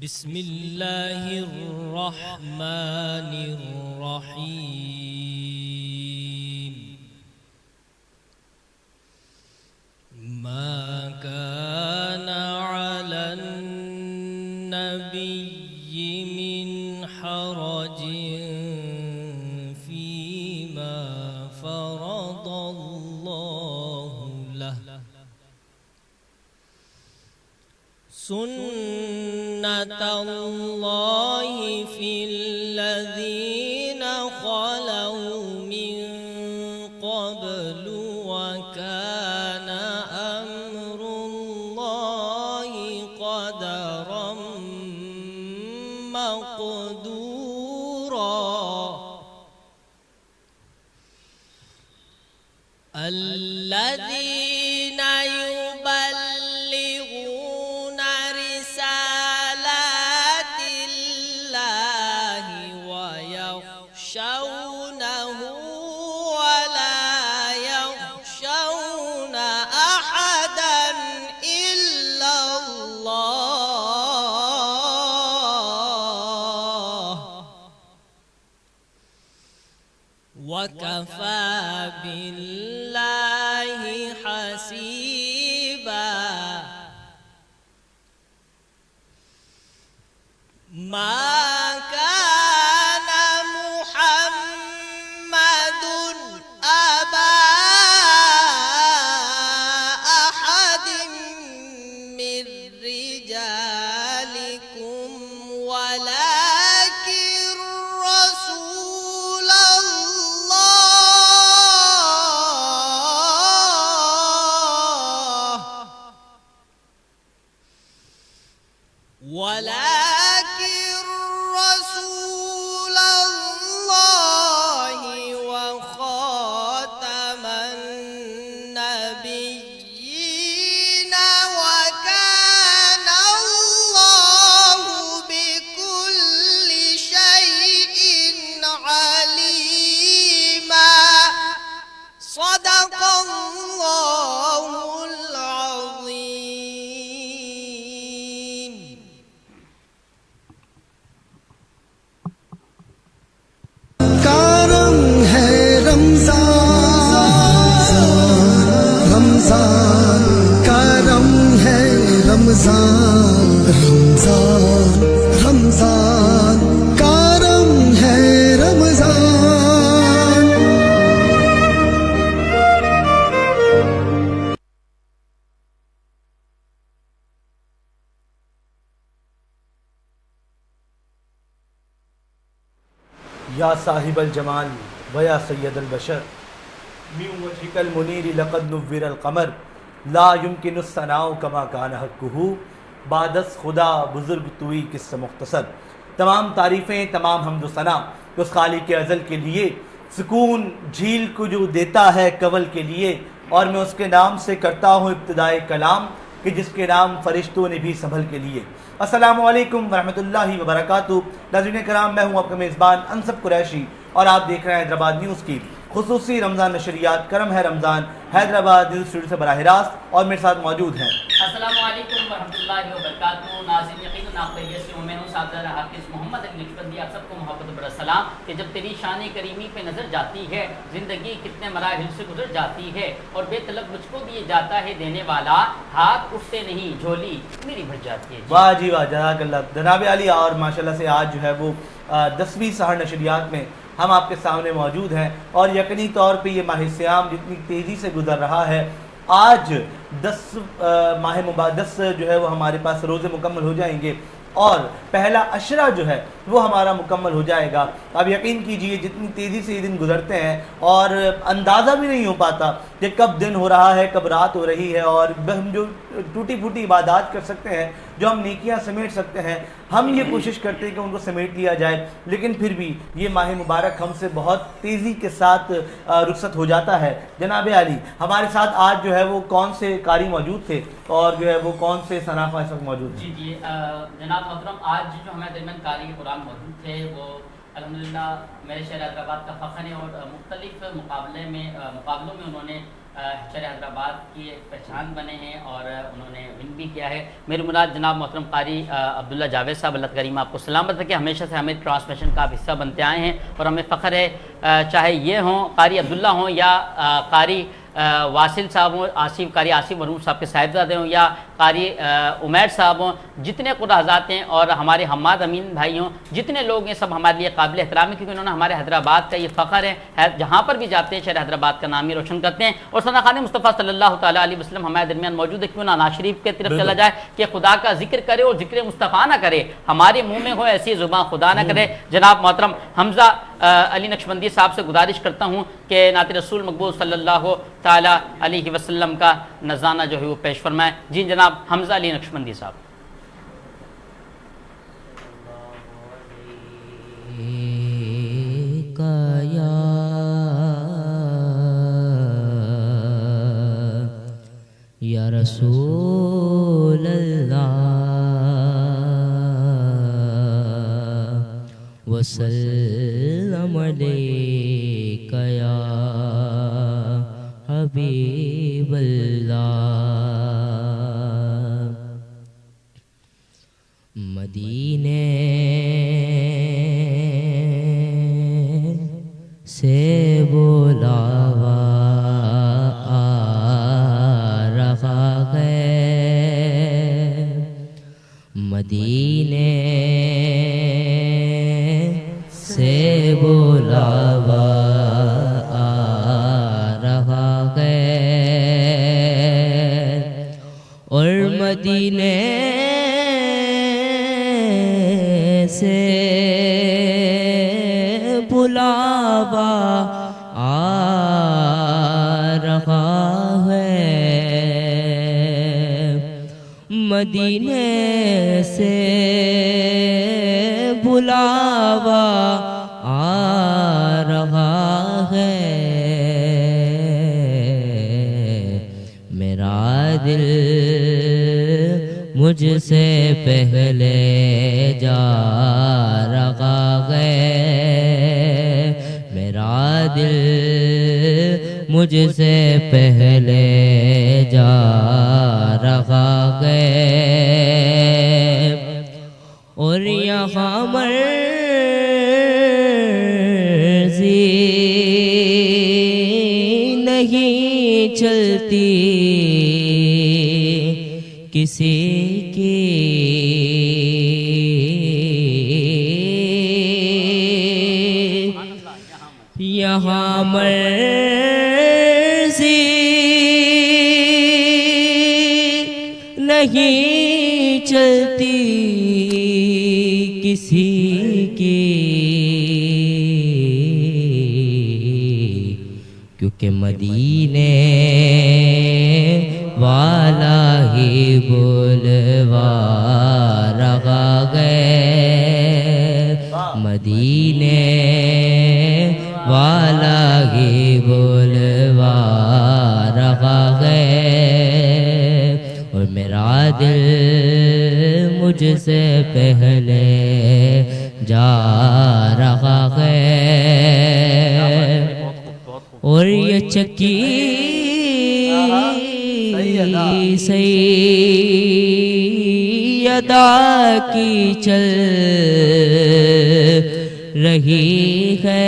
بسم اللہ الرحمن الرحیم ما كان على النبي من حرج فيما فرض الله له سنة الله في الذين خلوا من قبل وكان أمر الله قدرا مقدورا الذين يبلغون رسالات الله ويخشونه ولا يخشون أحدا إلا الله وكفى بالله حسيبا ما كان محمد أبا أحد من رجالكم ولكن رسول الله وخاتم النبيين وكان الله بكل شيء عليما صدق الله العظيم. کارم ہے رمضان رمضان کارم ہے رمضان رمضان رمضان کارم ہے رمضان. یا صاحب الجمال ویا سید البشر من وجهك المنیر لقد نور القمر لا يمكن الثناء كما كان حقه بعد از خدا بزرگ توئی کس سے مختصر. تمام تعریفیں تمام حمد و ثنا اس خالق ازل کے لیے، سکون جھیل کو جو دیتا ہے کول کے لیے، اور میں اس کے نام سے کرتا ہوں ابتدائے کلام کہ جس کے نام فرشتوں نے بھی سنبھل کے لیے. السلام علیکم ورحمۃ اللہ وبرکاتہ. ناظرین کرام، میں ہوں آپ کا میزبان انصف قریشی اور آپ دیکھ رہے ہیں حیدرآباد نیوز کی خصوصی رمضان نشریات کرم ہے رمضان حیدرآباد نیوز اسٹوڈیو سے براہ راست، اور میرے ساتھ موجود ہیں. السلام علیکم ورحمۃ اللہ وبرکاتہ. ناظرین یقیناً آپ خیریت سے ہوں. میں ہوں صاحبزادہ حافظ محمد علی نقشبندی. آپ سب کو محبت و بڑا سلام کہ جب تیری شان کریمی پہ نظر جاتی ہے، زندگی کتنے مراحل سے گزر جاتی ہے، اور بے طلب مجھ کو دیے جاتا ہے دینے والا، ہاتھ اٹھتے نہیں جھولی میری بھر جاتی ہے. واہ جی واہ، جزاک اللہ جناب علی. اور ماشاءاللہ سے آج جو ہے وہ 10ویں سحر نشریات میں ہم آپ کے سامنے موجود ہیں، اور یقینی طور پہ یہ ماہ سیام جتنی تیزی سے گزر رہا ہے، آج 10 جو ہے وہ ہمارے پاس روزے مکمل ہو جائیں گے، اور پہلا عشرہ جو ہے وہ ہمارا مکمل ہو جائے گا. اب یقین کیجئے جتنی تیزی سے یہ دن گزرتے ہیں اور اندازہ بھی نہیں ہو پاتا کہ کب دن ہو رہا ہے کب رات ہو رہی ہے، اور ہم جو ٹوٹی پھوٹی عبادات کر سکتے ہیں، جو ہم نیکیاں سمیٹ سکتے ہیں، ہم یہ کوشش کرتے ہیں کہ ان کو سمیٹ لیا جائے، لیکن پھر بھی یہ ماہ مبارک ہم سے بہت تیزی کے ساتھ رخصت ہو جاتا ہے. جناب علی، ہمارے ساتھ آج جو ہے وہ کون سے قاری موجود تھے اور جو ہے وہ کون سے صنافہ اس وقت موجود ہیں؟ جی جناب محترم، آج جو ہمارے درمیان قاری قرآن موجود تھے وہ الحمدللہ میرے شہر حیدرآباد کا فخر ہے، اور مختلف مقابلوں میں انہوں نے شہر حیدرآباد کی ایک پہچان بنے ہیں اور انہوں نے ون بھی کیا ہے۔ میرے مراد جناب محترم قاری عبداللہ جاوید صاحب، اللہ کریم آپ کو سلامت رکھے، ہمیشہ سے ہمیں ٹرانسمیشن کا حصہ بنتے آئے ہیں اور ہمیں فخر ہے چاہے یہ ہوں قاری عبداللہ ہوں یا قاری واصل صاحب ہوں، قاری آصف مرحوم صاحب کے صاحبزادے ہوں یا قاری عمیر صاحب ہوں، جتنے قرآن حضرات ہیں اور ہمارے حماد امین بھائی ہوں، جتنے لوگ ہیں سب ہمارے لیے قابل احترام ہیں، کیونکہ انہوں نے ہمارے حیدرآباد کا یہ فخر ہے، جہاں پر بھی جاتے ہیں شہر حیدرآباد کا نام ہی روشن کرتے ہیں۔ اور ثنا خان مصطفیٰ صلی اللہ تعالیٰ علیہ وسلم ہمارے درمیان موجود ہے، کیوں نہ نواز شریف کے طرف چلا جائے کہ خدا کا ذکر کرے اور ذکر مصطفیٰ نہ کرے، ہمارے منہ میں ہو ایسی زبان خدا نہ کرے۔ جناب محترم حمزہ علی نقشبندی صاحب سے گزارش کرتا ہوں کہ نعت رسول مقبول صلی اللہ تعالیٰ علیہ وسلم کا نذرانہ جو ہے وہ پیش فرمائیں۔ جی جناب حمزہ علی نقشبندی صاحب۔ یا رسول اللہ وسلم علیک یا حبیب اللہ، مدینے سے بلاوا آ رہا ہے، مدینے سے بلاوا آ رہا ہے، اور مدینے سے بلاوا آ رہا ہے، مدینے سے بلاوا آ رہا ہے، میرا دل مجھ سے پہلے جا رہا ہے، میرا دل مجھ سے پہلے جا رہا ہے، اور یہاں مرضی نہیں چلتی کسی کی، یہاں مرضی نہیں چلتی کسی کی، کیونکہ مدینے والا ہی بلوا رہا ہے، مدینے والا ہی بلوا رہا ہے، اور میرا دل مجھ سے پہلے جا رہا ہے، اور یہ چکی سیدہ کی چل رہی ہے،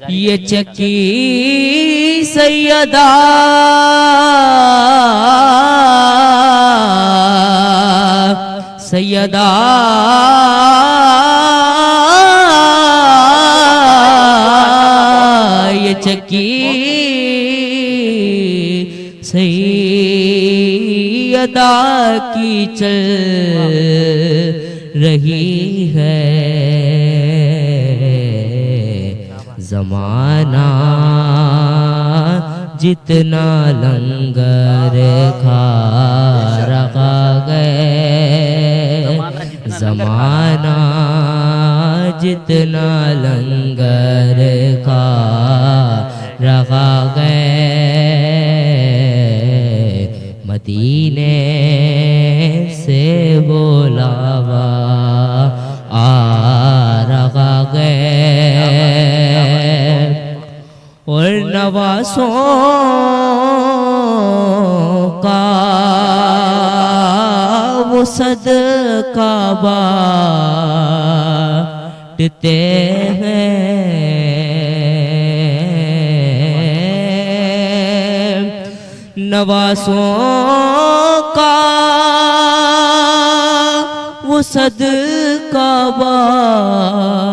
یہ چکی سیدہ یہ چکی سیدہ کی چل رہی ہے، زمانہ جتنا لنگر کھا رہا ہے، زمانہ جتنا لنگر کھا رہا ہے، مدینے سے بلاوا آ رہا ہے، اور نواسوں کا وہ صدقہ بانٹتے ہیں، نواسوں کا وہ صدقہ بانٹتے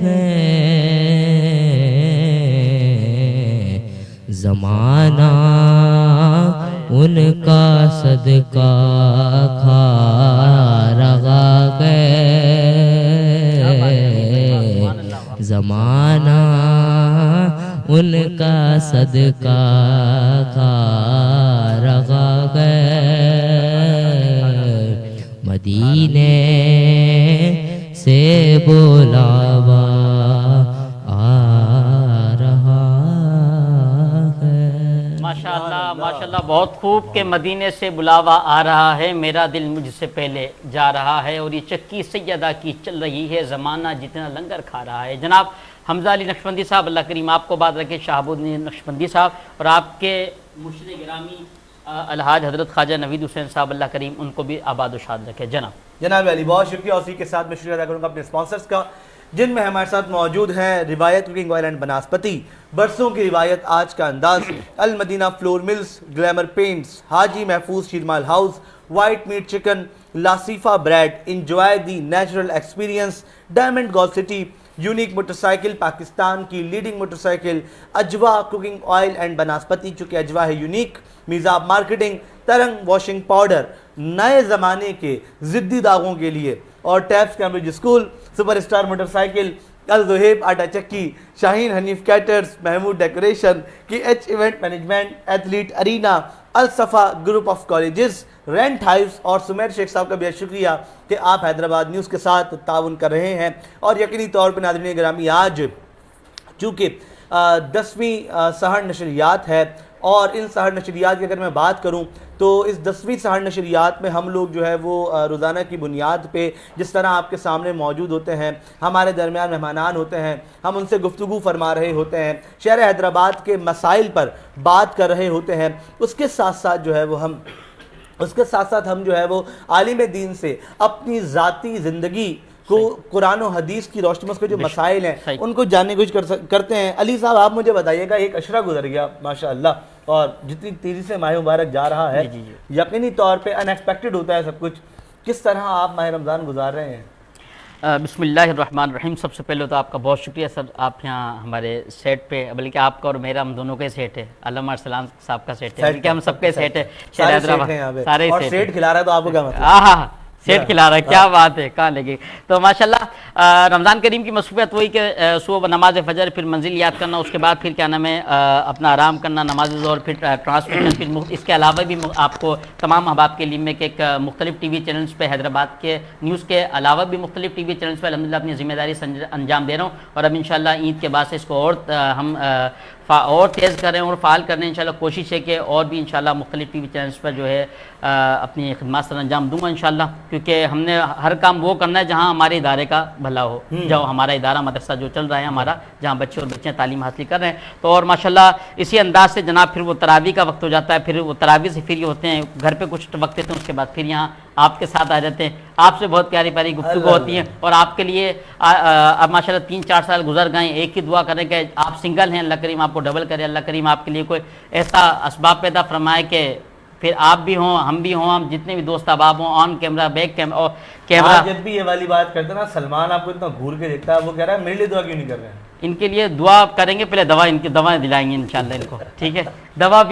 ہیں، زمانہ ان کا صدقہ کھا رہا ہے، زمانہ ان کا صدقہ کھا رہا ہے، مدینے سے بلاوا آ رہا ہے۔ ماشاءاللہ ماشاءاللہ، بہت خوب کہ مدینے سے بلاوا آ رہا ہے، میرا دل مجھ سے پہلے جا رہا ہے، اور یہ چکی سیدہ کی چل رہی ہے، زمانہ جتنا لنگر کھا رہا ہے۔ جناب حمزہ علی نقشبندی صاحب، اللہ کریم آپ کو بات رکھے، شہاب الدین نقشبندی صاحب، اور آپ کے مرشد گرامی الحاج حضرت خواجہ نوید حسین صاحب، اللہ کریم ان کو بھی آباد و شاد رکھے۔ جناب علی بہت شکریہ، اسی کے ساتھ میں شکریہ ادا کروں گا اپنے اسپانسرز کا، جن میں ہمارے ساتھ موجود ہیں روایت کوکنگ آئل اینڈ بناسپتی، برسوں کی روایت آج کا انداز، المدینہ flour mills, glamour paints, Haji Mahfooz Sheermal house, white meat chicken, لاسیفا bread, enjoy the natural experience, diamond golf city, unique motorcycle, Pakistan کی leading motorcycle, Ajwa cooking oil and banaspati, چونکہ اجوا ہے یونیک، میزاب مارکیٹنگ، ترنگ واشنگ پاؤڈر، نئے زمانے کے ضدی داغوں کے لیے، اور tips Cambridge school, super star motorcycle, الزہیب آٹا چکی، Shaheen Hanif caterers, Mahmood decoration, K H event management, athlete arena, الصفا group of colleges, rent hives, اور سمیر شیخ صاحب کا بہت شکریہ کہ آپ حیدرآباد نیوز کے ساتھ تعاون کر رہے ہیں۔ اور یقینی طور پہ ناظرین گرامی، آج چونکہ 10ویں سحر نشریات ہے، اور ان سحر نشریات کی اگر میں بات کروں تو اس 10ویں سحر نشریات میں ہم لوگ جو ہے وہ روزانہ کی بنیاد پہ جس طرح آپ کے سامنے موجود ہوتے ہیں، ہمارے درمیان مہمانان ہوتے ہیں، ہم ان سے گفتگو فرما رہے ہوتے ہیں، شہر حیدرآباد کے مسائل پر بات کر رہے ہوتے ہیں، اس کے ساتھ ساتھ جو ہے وہ عالم دین سے اپنی ذاتی زندگی کو قرآن و حدیث کی روشنی میں اس کے جو مسائل ہیں ان کو جاننے کی کوشش کرتے ہیں۔ علی صاحب، آپ مجھے بتائیے گا، ایک عشرہ گزر گیا ماشاءاللہ، اور جتنی تیزی سے ماہ مبارک جا رہا ہے، یقینی طور پہ ان ایکسپیکٹڈ ہوتا ہے سب کچھ، کس طرح آپ ماہ رمضان گزار رہے ہیں؟ بسم اللہ الرحمن الرحیم۔ سب سے پہلے تو آپ کا بہت شکریہ سر، آپ یہاں ہمارے سیٹ پہ، بلکہ آپ کا اور میرا ہم دونوں کا سیٹ ہے، علامہ ارسلان صاحب کا سیٹ ہے، بلکہ ہم سب کا سیٹ ہے، شہر حیدرآباد سارے اور سیٹ کھلا رہا ہے تو آپ کو کیا مطلب؟ ہاں سیٹ کھلا رہا ہے، کیا بات ہے، کہاں لگے۔ تو ماشاءاللہ رمضان کریم کی مصروفیت وہی کہ صبح نماز فجر، پھر منزل یاد کرنا، اس کے بعد پھر کیا نام ہے اپنا آرام کرنا، نماز ظہر، پھر ٹرانسمیشن، پھر اس کے علاوہ بھی آپ کو تمام احباب کے لیے میں کہ مختلف ٹی وی چینلز پہ حیدرآباد کے نیوز کے علاوہ بھی مختلف ٹی وی چینلز پہ الحمدللہ اپنی ذمہ داری سے انجام دے رہا ہوں، اور اب انشاءاللہ عید کے بعد سے اس کو ہم اور تیز کریں اور فعال کریں۔ انشاءاللہ کوشش ہے کہ اور بھی انشاءاللہ مختلف ٹی وی چینلز پر جو ہے اپنی خدمات سر انجام دوں گا انشاءاللہ، کیونکہ ہم نے ہر کام وہ کرنا ہے جہاں ہمارے ادارے کا بھلا ہو، جو ہمارا ادارہ مدرسہ جو چل رہا ہے ہمارا، جہاں بچے اور بچیاں تعلیم حاصل کر رہے ہیں، تو اور ماشاءاللہ اسی انداز سے جناب پھر وہ تراویح کا وقت ہو جاتا ہے، پھر وہ تراویح سے پھر یہ ہوتے ہیں گھر پہ کچھ وقت دیتے ہیں، اس کے بعد پھر یہاں آپ کے ساتھ آ جاتے ہیں، آپ سے بہت پیاری پیاری گفتگو ہوتی ہیں، اور آپ کے لیے اب ماشاءاللہ 3-4 سال گزر گئے، ایک ہی دعا کریں کہ آپ سنگل ہیں، اللہ کریم آپ کو ڈبل کرے، اللہ کریم آپ کے لیے کوئی ایسا اسباب پیدا فرمائے کہ پھر آپ بھی ہوں، ہم بھی ہوں، ہم جتنے بھی دوست احباب ہوں، آن کیمرہ بیک کیمرہ۔ جب بھی یہ والی بات کرتے ہیں نا، سلمان آپ کو اتنا گھور کے دیکھتا ہے، وہ کہہ رہا ہے میرے لیے دعا کیوں نہیں کر رہے ہیں؟ ان کے لیے دعا کریں گے، پہلے ان کی دوائیں دلائیں گے انشاءاللہ ان کو، ٹھیک ہے؟ دوا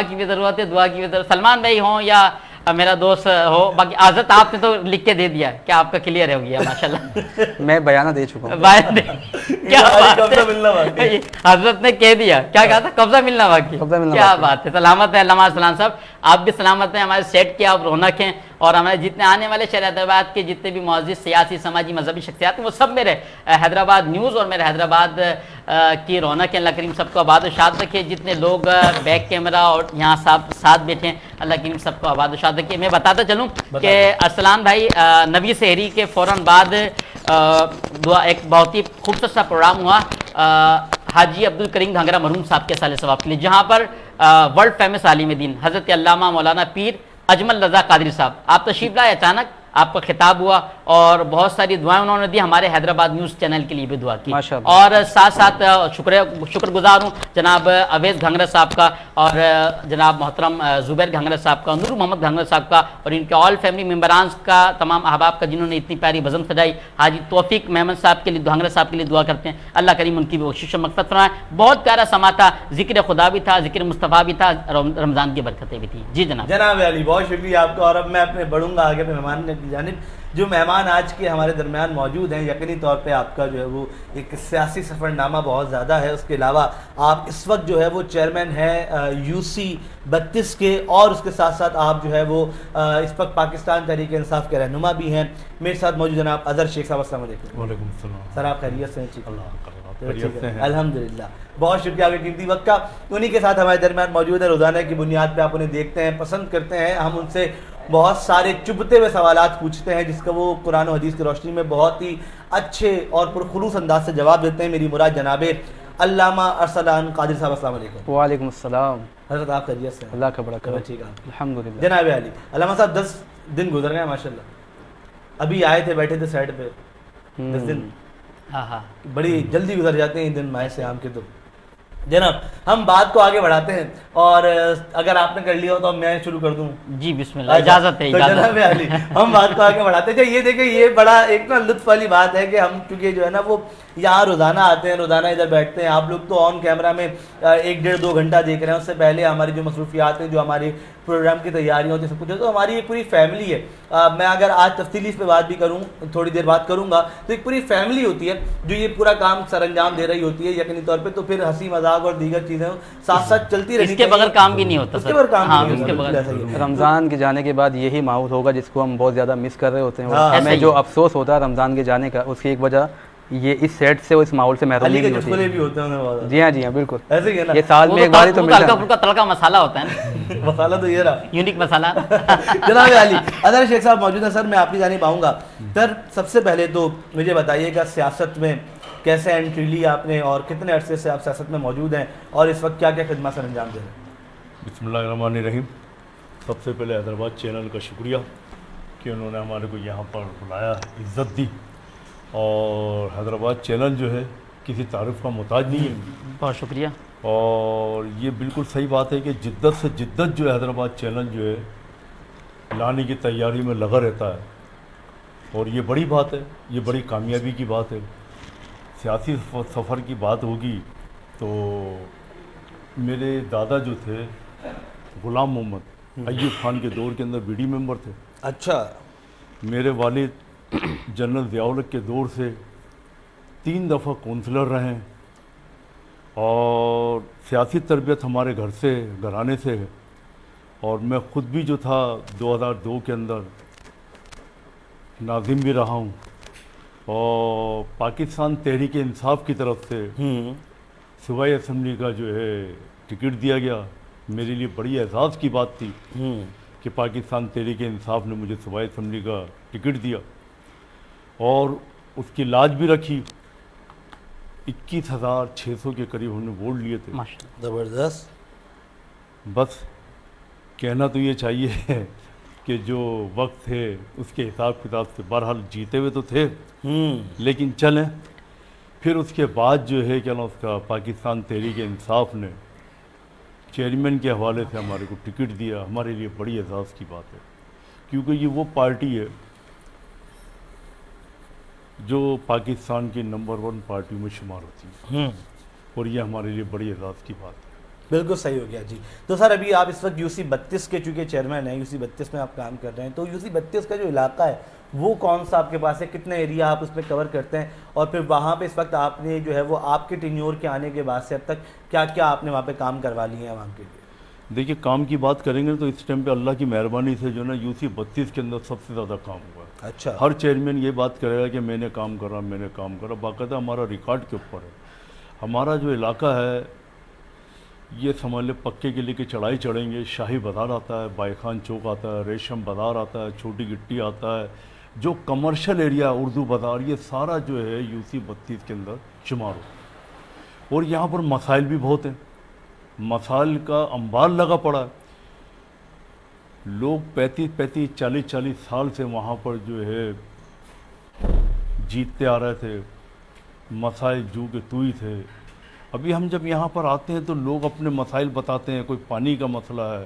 کی بھی ضرورت ہے، دعا کی بھی ضرورت، سلمان بھائی ہوں یا میرا دوست ہو، باقی عازت آپ نے تو لکھ کے دے دیا، کیا آپ کا کلیئر ہو گیا ماشاءاللہ؟ میں بیانہ دے چکا ہوں۔ کیا حضرت نے کہہ دیا، کیا کہا تھا؟ قبضہ ملنا باقی، کیا بات ہے، سلامت ہے علامہ ارسلان صاحب، آپ بھی سلامت ہیں، ہمارے سیٹ کی آپ رونق ہیں، اور ہمارے جتنے آنے والے شہر حیدرآباد کے جتنے بھی معزز سیاسی سماجی مذہبی شخصیات ہیں، وہ سب میرے حیدرآباد نیوز اور میرے حیدرآباد کی رونق ہیں، اللہ کریم سب کو آباد و شاد رکھے، جتنے لوگ بیک کیمرہ اور یہاں ساتھ بیٹھے ہیں، اللہ کریم سب کو آباد و شاد رکھے۔ میں بتاتا چلوں کہ ارسلان بھائی نبی سحری کے فوراً بعد ایک بہت ہی خوبصورت سا پروگرام ہوا حاجی عبد الکریم گھانگرا مرحوم صاحب کے سال ثواب کے لیے، جہاں پر ورلڈ فیمس عالم دین حضرت علامہ مولانا پیر اجمل رضا قادری صاحب آپ تشریف لائے، اچانک آپ کا خطاب ہوا اور بہت ساری دعائیں انہوں نے دی، ہمارے حیدرآباد نیوز چینل کے لیے بھی دعا کی، اور ساتھ ساتھ شکر گزار ہوں جناب اویس گھانگرا صاحب کا اور جناب محترم زبیر گھانگرا صاحب کا، نور محمد گھانگرا صاحب کا اور ان کے آل فیملی ممبران کا، تمام احباب کا جنہوں نے اتنی پیاری بزم سجائی۔ حاجی توفیق محمد صاحب کے لیے، گھانگرا صاحب کے لیے دعا کرتے ہیں، اللہ کریم ان کی بخشش و مغفرت فرمائے۔ بہت پیارا سما تھا، ذکر خدا بھی تھا، ذکر مصطفیٰ بھی تھا، رمضان کی برکتیں بھی تھیں۔ جی جناب علی بہت شکریہ آپ کا، اور اب میں اپنے بڑھوں گا آگے اپنے مہمان کی جانب۔ جو مہمان آج کے ہمارے درمیان موجود ہیں، یقینی طور پہ آپ کا جو ہے وہ ایک سیاسی سفر نامہ بہت زیادہ ہے، اس کے علاوہ آپ اس وقت جو ہے وہ چیئرمین ہیں UC 32 کے، اور اس کے ساتھ ساتھ آپ جو ہے وہ اس وقت پاکستان تحریک انصاف کے رہنما بھی ہیں۔ میرے ساتھ موجود جناب اظہر شیخ صاحب، السلام علیکم۔ وعلیکم السلام سر آپ خیریت سے ہیں؟ اللہ الحمدللہ، بہت شکریہ آپ کے قیمتی وقت کا۔ انہی کے ساتھ ہمارے درمیان موجود ہے، روزانہ کی بنیاد پہ آپ انہیں دیکھتے ہیں، پسند کرتے ہیں، ہم ان سے بہت سارے چبھتے ہوئے سوالات پوچھتے ہیں جس کا وہ قرآن و حدیث کی روشنی میں بہت ہی اچھے اور پرخلوص انداز سے جواب دیتے ہیں۔ میری مراد جناب علامہ ارسلان قادری صاحب، السلام علیکم۔ وعلیکم السلام۔ حضرت آپ خیریت سے ہیں؟ اللہ کا بڑا کرم، ٹھیک ہے الحمدللہ۔ جناب علی علامہ صاحب 10 دن گزر گئے ماشاءاللہ، ابھی آئے تھے، بیٹھے تھے سائڈ پہ، 10 دن بڑی جلدی گزر جاتے ہیں دن ماہ صیام کے۔ تو جناب ہم بات کو آگے بڑھاتے ہیں، اور اگر آپ نے کر لیا ہو تو میں شروع کر دوں؟ جی بسم اللہ، اجازت ہے۔ جناب علی ہم بات کو آگے بڑھاتے ہیں۔ یہ دیکھیں، یہ بڑا ایک نا لطف والی بات ہے کہ ہم چونکہ جو ہے نا وہ یہاں روزانہ آتے ہیں، روزانہ ادھر بیٹھتے ہیں، آپ لوگ تو آن کیمرہ میں 1-1.5-2 گھنٹہ دیکھ رہے ہیں، اس سے پہلے ہماری جو مصروفیات ہیں، جو ہماری پروگرام کی تیاریاں ہوتی ہیں، سب کچھ ہے، تو ہماری ایک پوری فیملی ہے۔ میں اگر آج تفصیلی اس پہ بات بھی کروں، تھوڑی دیر بات کروں گا، تو ایک پوری فیملی ہوتی ہے جو یہ پورا کام سر انجام دے رہی ہوتی ہے یقینی طور پہ، تو پھر ہنسی مذاق اور دیگر چیزیں ساتھ ساتھ چلتی رہتی ہیں، اس کے بغیر کام بھی نہیں ہوتا، اس کے بغیر کام نہیں ہوتا۔ رمضان کے جانے کے بعد یہی ماحول ہوگا جس کو ہم بہت زیادہ مس کر رہے ہوتے ہیں، ہمیں جو افسوس ہوتا ہے رمضان کے جانے کا، اس کی ایک وجہ یہ اس سیٹ سے اس ماحول سے محرومی بھی ہوتی ہے۔ جی ہاں جی ہاں بالکل، یہ سال میں ایک بار ہی تو ملتا ہے۔ ہلکا پھلکا تڑکا مسالہ ہوتا ہے نا، مسالہ تو یہ رہا، یونیک مسالہ۔ جناب علی اظہر شیخ صاحب موجود ہیں، سر میں آپ کی جانب آؤں گا۔ سر سب سے پہلے تو مجھے بتائیے گا سیاست میں کیسے انٹری لی آپ نے، اور کتنے عرصے سے آپ سیاست میں موجود ہیں، اور اس وقت کیا کیا خدمات سر انجام دے رہے ہیں؟ بسم اللہ الرحمن الرحیم۔ سب سے پہلے حیدرآباد چینل کا شکریہ کہ انہوں نے ہمارے کو یہاں پر بلایا، عزت دی، اور حیدرآباد چینل جو ہے کسی تعارف کا محتاج نہیں ہے، بہت شکریہ۔ اور یہ بالکل صحیح بات ہے کہ جدت سے جدت جو ہے حیدرآباد چینل جو ہے لانے کی تیاری میں لگا رہتا ہے، اور یہ بڑی بات ہے، یہ بڑی کامیابی کی بات ہے۔ سیاسی سفر کی بات ہوگی تو میرے دادا جو تھے غلام محمد ایوب خان کے دور کے اندر BD ممبر تھے۔ اچھا۔ میرے والد جنرل ضیاء الحق کے دور سے 3 دفعہ کونسلر رہے ہیں، اور سیاسی تربیت ہمارے گھر سے، گھرانے سے ہے، اور میں خود بھی جو تھا 2002 کے اندر ناظم بھی رہا ہوں، اور پاکستان تحریک انصاف کی طرف سے صوبائی اسمبلی کا جو ہے ٹکٹ دیا گیا۔ میرے لیے بڑی اعزاز کی بات تھی کہ پاکستان تحریک انصاف نے مجھے صوبائی اسمبلی کا ٹکٹ دیا، اور اس کی لاج بھی رکھی۔ 21,600 کے قریب ہم نے ووٹ لیے تھے۔ زبردست۔ بس کہنا تو یہ چاہیے کہ جو وقت ہے اس کے حساب کتاب سے بہرحال جیتے ہوئے تو تھے، لیکن چلیں پھر اس کے بعد جو ہے کیا نا اس کا پاکستان تحریک انصاف نے چیئرمین کے حوالے سے ہمارے کو ٹکٹ دیا، ہمارے لیے بڑی اعزاز کی بات ہے، کیونکہ یہ وہ پارٹی ہے جو پاکستان کی نمبر 1 پارٹی میں شمار ہوتی ہے، اور یہ ہمارے لیے بڑی اعزاز کی بات ہے۔ بالکل صحیح ہو گیا جی۔ تو سر ابھی آپ اس وقت UC 32 کے چونکہ چیئرمین ہیں، UC 32 میں آپ کام کر رہے ہیں، تو UC 32 کا جو علاقہ ہے وہ کون سا آپ کے پاس ہے، کتنے ایریا آپ اس میں کور کرتے ہیں، اور پھر وہاں پہ اس وقت آپ نے جو ہے وہ آپ کے ٹینیور کے آنے کے بعد سے اب تک کیا کیا آپ نے وہاں پہ کام کروا لیے ہیں عوام کے لیے؟ دیکھیے کام کی بات کریں گے تو اس ٹائم پہ اللہ کی مہربانی سے جو نا UC 32 کے اندر سب سے زیادہ کام ہوا ہے۔ اچھا۔ ہر چیئرمین یہ بات کرے گا کہ میں نے کام کرا، میں نے کام کرا، باقاعدہ ہمارا ریکارڈ کے اوپر ہے۔ ہمارا جو علاقہ ہے یہ سمجھ لے پکے کے لے کے چڑھائی چڑھیں گے، شاہی بازار آتا ہے، بائی خان چوک آتا ہے، ریشم بازار آتا ہے، چھوٹی گٹی آتا ہے، جو کمرشل ایریا اردو بازار، یہ سارا جو ہے UC 32 کے اندر شمار ہو۔ اور یہاں پر مسائل بھی بہت ہیں، مسائل کا انبار لگا پڑا ہے. لوگ 35-40 سال سے وہاں پر جو ہے جیتتے آ رہے تھے، مسائل جو کہ توئی تھے. ابھی ہم جب یہاں پر آتے ہیں تو لوگ اپنے مسائل بتاتے ہیں، کوئی پانی کا مسئلہ ہے،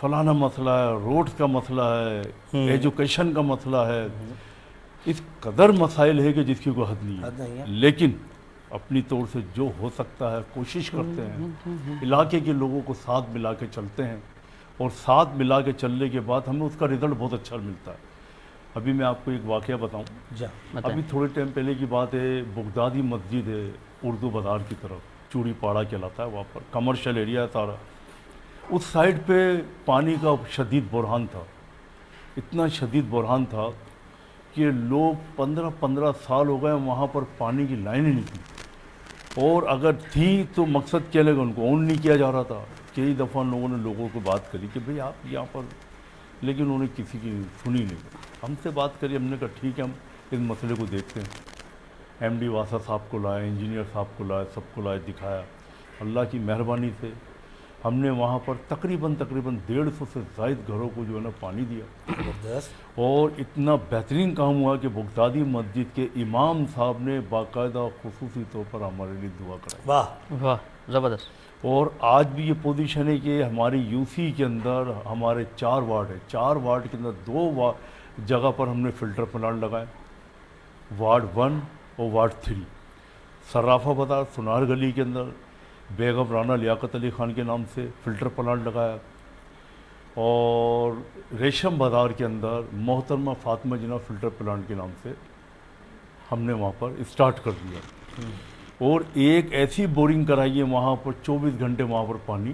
فلانا مسئلہ ہے، روڈز کا مسئلہ ہے، ایجوکیشن کا مسئلہ ہے. اس قدر مسائل ہے کہ جس کی کوئی حد نہیں ہے. لیکن اپنی طور سے جو ہو سکتا ہے کوشش کرتے ہیں، علاقے کے لوگوں کو ساتھ ملا کے چلتے ہیں، اور ساتھ ملا کے چلنے کے بعد ہمیں اس کا رزلٹ بہت اچھا ملتا ہے. ابھی میں آپ کو ایک واقعہ بتاؤں. ابھی تھوڑے ٹائم پہلے کی بات ہے، بغدادی مسجد ہے اردو بازار کی طرف، چوڑی پاڑا کہلاتا ہے، وہاں پر کمرشل ایریا ہے سارا. اس سائڈ پہ پانی کا شدید بحران تھا، اتنا شدید بحران تھا کہ لوگ 15 سال ہو گئے وہاں پر پانی کی لائن ہی نہیں تھی، اور اگر تھی تو مقصد کیا لگا ان کو آن نہیں کیا جا رہا تھا. کئی دفعہ لوگوں نے لوگوں کو بات کری کہ بھئی آپ یہاں پر، لیکن انہوں نے کسی کی سنی نہیں. ہم سے بات کری، ہم نے کہا ٹھیک ہے ہم اس مسئلے کو دیکھتے ہیں. ایم ڈی واسا صاحب کو لائے، انجینئر صاحب کو لائے، سب کو لائے، دکھایا. اللہ کی مہربانی سے ہم نے وہاں پر تقریباً 150 سے زائد گھروں کو جو ہے نا پانی دیا. اور اتنا بہترین کام ہوا کہ بغدادی مسجد کے امام صاحب نے باقاعدہ خصوصی طور پر ہمارے لیے دعا کرائی. واہ واہ زبردست. اور آج بھی یہ پوزیشن ہے کہ ہماری یو سی کے اندر ہمارے 4 وارڈ ہیں، 4 وارڈ کے اندر 2 جگہ پر ہم نے فلٹر پلانٹ لگائے، وارڈ 1 اور وارڈ 3. صرافہ بازار سنار گلی کے اندر بیگم رانا لیاقت علی خان کے نام سے فلٹر پلانٹ لگایا، اور ریشم بازار کے اندر محترمہ فاطمہ جناح فلٹر پلانٹ کے نام سے ہم نے وہاں پر اسٹارٹ کر دیا. اور ایک ایسی بورنگ کرائی ہے وہاں پر 24 گھنٹے وہاں پر پانی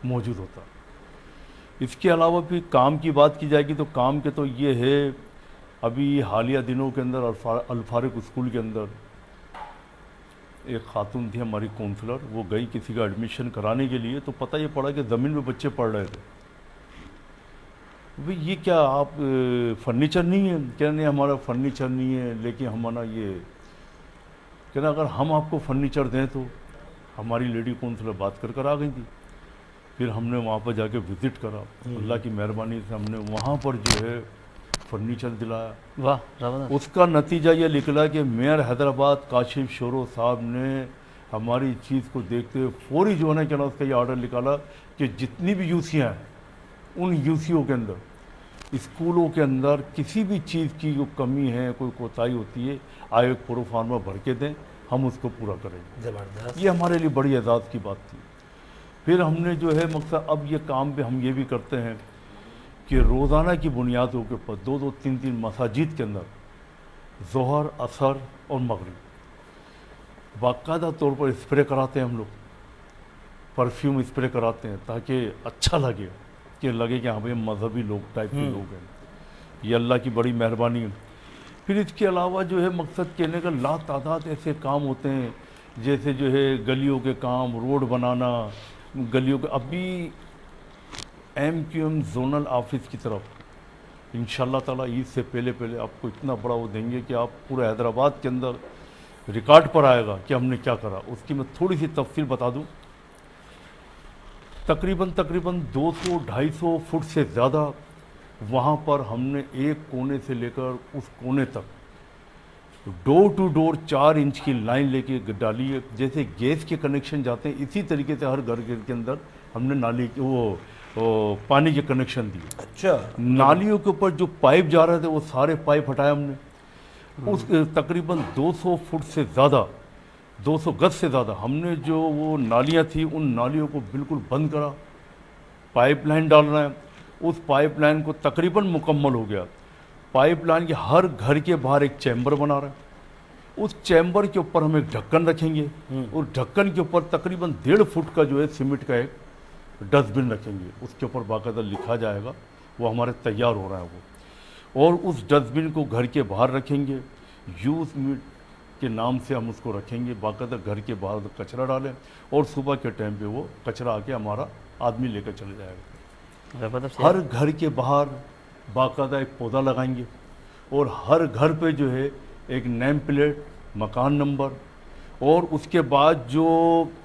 موجود ہوتا. اس کے علاوہ بھی کام کی بات کی جائے گی تو کام کے تو یہ ہے، ابھی حالیہ دنوں کے اندر الفارق اسکول کے اندر ایک خاتون تھی ہماری کونسلر، وہ گئی کسی کا ایڈمیشن کرانے کے لیے، تو پتہ یہ پڑا کہ زمین میں بچے پڑھ رہے تھے. بھئی یہ کیا آپ فرنیچر نہیں ہے؟ کہنا نہیں ہمارا فرنیچر نہیں ہے، لیکن ہمارا یہ کہنا اگر ہم آپ کو فرنیچر دیں تو. ہماری لیڈی کونسلر بات کر آ گئی تھی. پھر ہم نے وہاں پر جا کے وزٹ کرا، اللہ کی مہربانی سے ہم نے وہاں پر جو ہے فرنیچر دلایا. واہ. اس کا نتیجہ یہ نکلا کہ میئر حیدرآباد کاشف شورو صاحب نے ہماری چیز کو دیکھتے ہوئے فوری جو ہے نا کیا اس کا یہ آرڈر نکالا کہ جتنی بھی یوسیاں ہیں ان یوسیوں کے اندر، اسکولوں کے اندر کسی بھی چیز کی جو کمی ہے، کوئی کوتاہی ہوتی ہے، آئے ایک پرو فارما بھر کے دیں، ہم اس کو پورا کریں گے. زبردست. یہ ہمارے لیے بڑی اعزاز کی بات تھی. پھر ہم نے جو ہے مقصد اب یہ کام پہ ہم یہ بھی کرتے ہیں کہ روزانہ کی بنیادوں کے اوپر 2-2 3-3 مساجد کے اندر ظہر، عصر اور مغرب باقاعدہ طور پر اسپرے کراتے ہیں. ہم لوگ پرفیوم اسپرے کراتے ہیں تاکہ اچھا لگے، کہ لگے کہ ہاں بھائی مذہبی لوگ ٹائپ کے لوگ ہیں. یہ اللہ کی بڑی مہربانی ہے. پھر اس کے علاوہ جو ہے مقصد کہنے کا لا تعداد ایسے کام ہوتے ہیں، جیسے جو ہے گلیوں کے کام، روڈ بنانا گلیوں کے. ابھی MQM زونل آفس کی طرف انشاءاللہ تعالیٰ عید سے پہلے آپ کو اتنا بڑا وہ دیں گے کہ آپ پورے حیدرآباد کے اندر ریکارڈ پر آئے گا کہ ہم نے کیا کرا. اس کی میں تھوڑی سی تفصیل بتا دوں. تقریباً 200-250 فٹ سے زیادہ وہاں پر ہم نے ایک کونے سے لے کر اس کونے تک ڈور ٹو ڈور 4 انچ کی لائن لے کے ڈالی ہے. جیسے گیس کے کنیکشن جاتے ہیں اسی طریقے سے ہر گھر کے اندر ہم نے نالی وہ پانی کے کنیکشن دیے. اچھا. نالیوں کے اوپر جو پائپ جا رہے تھے وہ سارے پائپ ہٹائے ہم نے. اس تقریباً 200 فٹ سے زیادہ، 200 گز سے زیادہ ہم نے جو وہ نالیاں تھیں ان نالیوں کو بالکل بند کرا. پائپ لائن ڈال رہے ہیں، اس پائپ لائن کو تقریباً مکمل ہو گیا. پائپ لائن کے ہر گھر کے باہر ایک چیمبر بنا رہے ہیں. اس چیمبر کے اوپر ہم ایک ڈھکن رکھیں گے، اور ڈھکن کے اوپر تقریباً 1.5 فٹ کا جو ہے سیمنٹ کا ایک ڈسٹ بن رکھیں گے. اس کے اوپر باقاعدہ لکھا جائے گا، وہ ہمارے تیار ہو رہا ہے وہ. اور اس ڈسٹ بن کو گھر کے باہر رکھیں گے، یوز میٹ کے نام سے ہم اس کو رکھیں گے. باقاعدہ گھر کے باہر کچرا ڈالیں، اور صبح کے ٹائم پہ وہ کچرا آ کے ہمارا آدمی لے کر چلے جائے گا. ہر گھر کے باہر باقاعدہ ایک پودا لگائیں گے، اور ہر گھر پہ جو ہے ایک نیم پلیٹ، مکان نمبر اور اس کے بعد جو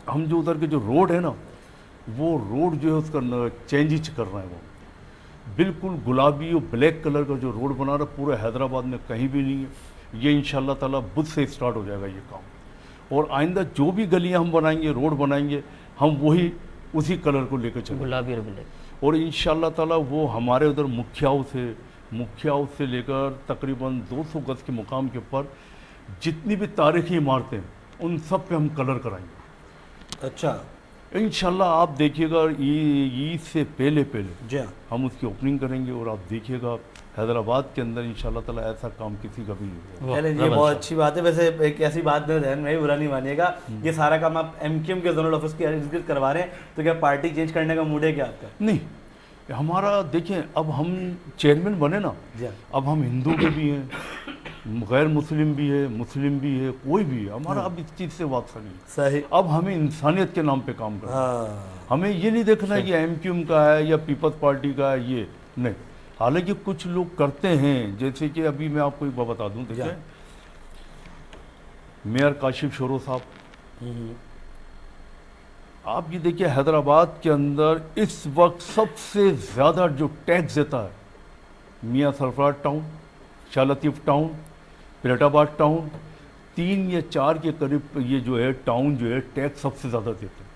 ہم جو ادھر کے جو روڈ ہے نا وہ روڈ جو ہے اس کا چینج کر رہے ہیں، وہ بالکل گلابی اور بلیک کلر کا جو روڈ بنا رہا پورے حیدرآباد میں کہیں بھی نہیں ہے. یہ انشاءاللہ تعالیٰ بدھ سے اسٹارٹ ہو جائے گا یہ کام. اور آئندہ جو بھی گلیاں ہم بنائیں گے، روڈ بنائیں گے، ہم وہی اسی کلر کو لے کر چلیں، گلابی اور بلیک. اور انشاءاللہ تعالیٰ وہ ہمارے ادھر مکھیا ہاؤس سے لے کر تقریباً 200 گز کے مقام کے اوپر جتنی بھی تاریخی عمارتیں ان سب پہ ہم کلر کرائیں گے. اچھا انشاءاللہ آپ دیکھیے گا عید سے پہلے جی ہم اس کی اوپننگ کریں گے، اور آپ دیکھیے گا حیدرآباد کے اندر انشاءاللہ تعالیٰ ایسا کام کسی کا بھی نہیں ہوگا. یہ بہت اچھی بات ہے. ویسے ایک ایسی بات میرے ذہن میں برا نہیں مانیے گا، یہ سارا کام آپ ایم کیو ایم کے زونل آفس کے ارد گرد کروا رہے ہیں، تو کیا پارٹی چینج کرنے کا موڈ ہے کیا آپ کا؟ نہیں، ہمارا دیکھیں اب ہم چیئرمین بنے نا، اب ہم ہندو کے بھی ہیں، غیر مسلم بھی ہے، مسلم بھی ہے، کوئی بھی ہے، ہمارا اب اس چیز سے وابستہ نہیں. صحیح. اب ہمیں انسانیت کے نام پہ کام کرنا ہے. ہمیں یہ نہیں دیکھنا ہے کہ ایم کیو ایم کا ہے یا پیپلز پارٹی کا ہے، یہ نہیں. حالانکہ کچھ لوگ کرتے ہیں، جیسے کہ ابھی میں آپ کو ایک بات بتا دوں، دیکھیں میئر کاشف شورو صاحب، آپ یہ دیکھیں حیدرآباد کے اندر اس وقت سب سے زیادہ جو ٹیکس دیتا ہے میاں سرفراز ٹاؤن، شاہ لطیف ٹاؤن، پیٹ آباد ٹاؤن، 3 یا 4 کے قریب یہ جو ہے ٹاؤن جو ہے ٹیکس سب سے زیادہ دیتے ہیں.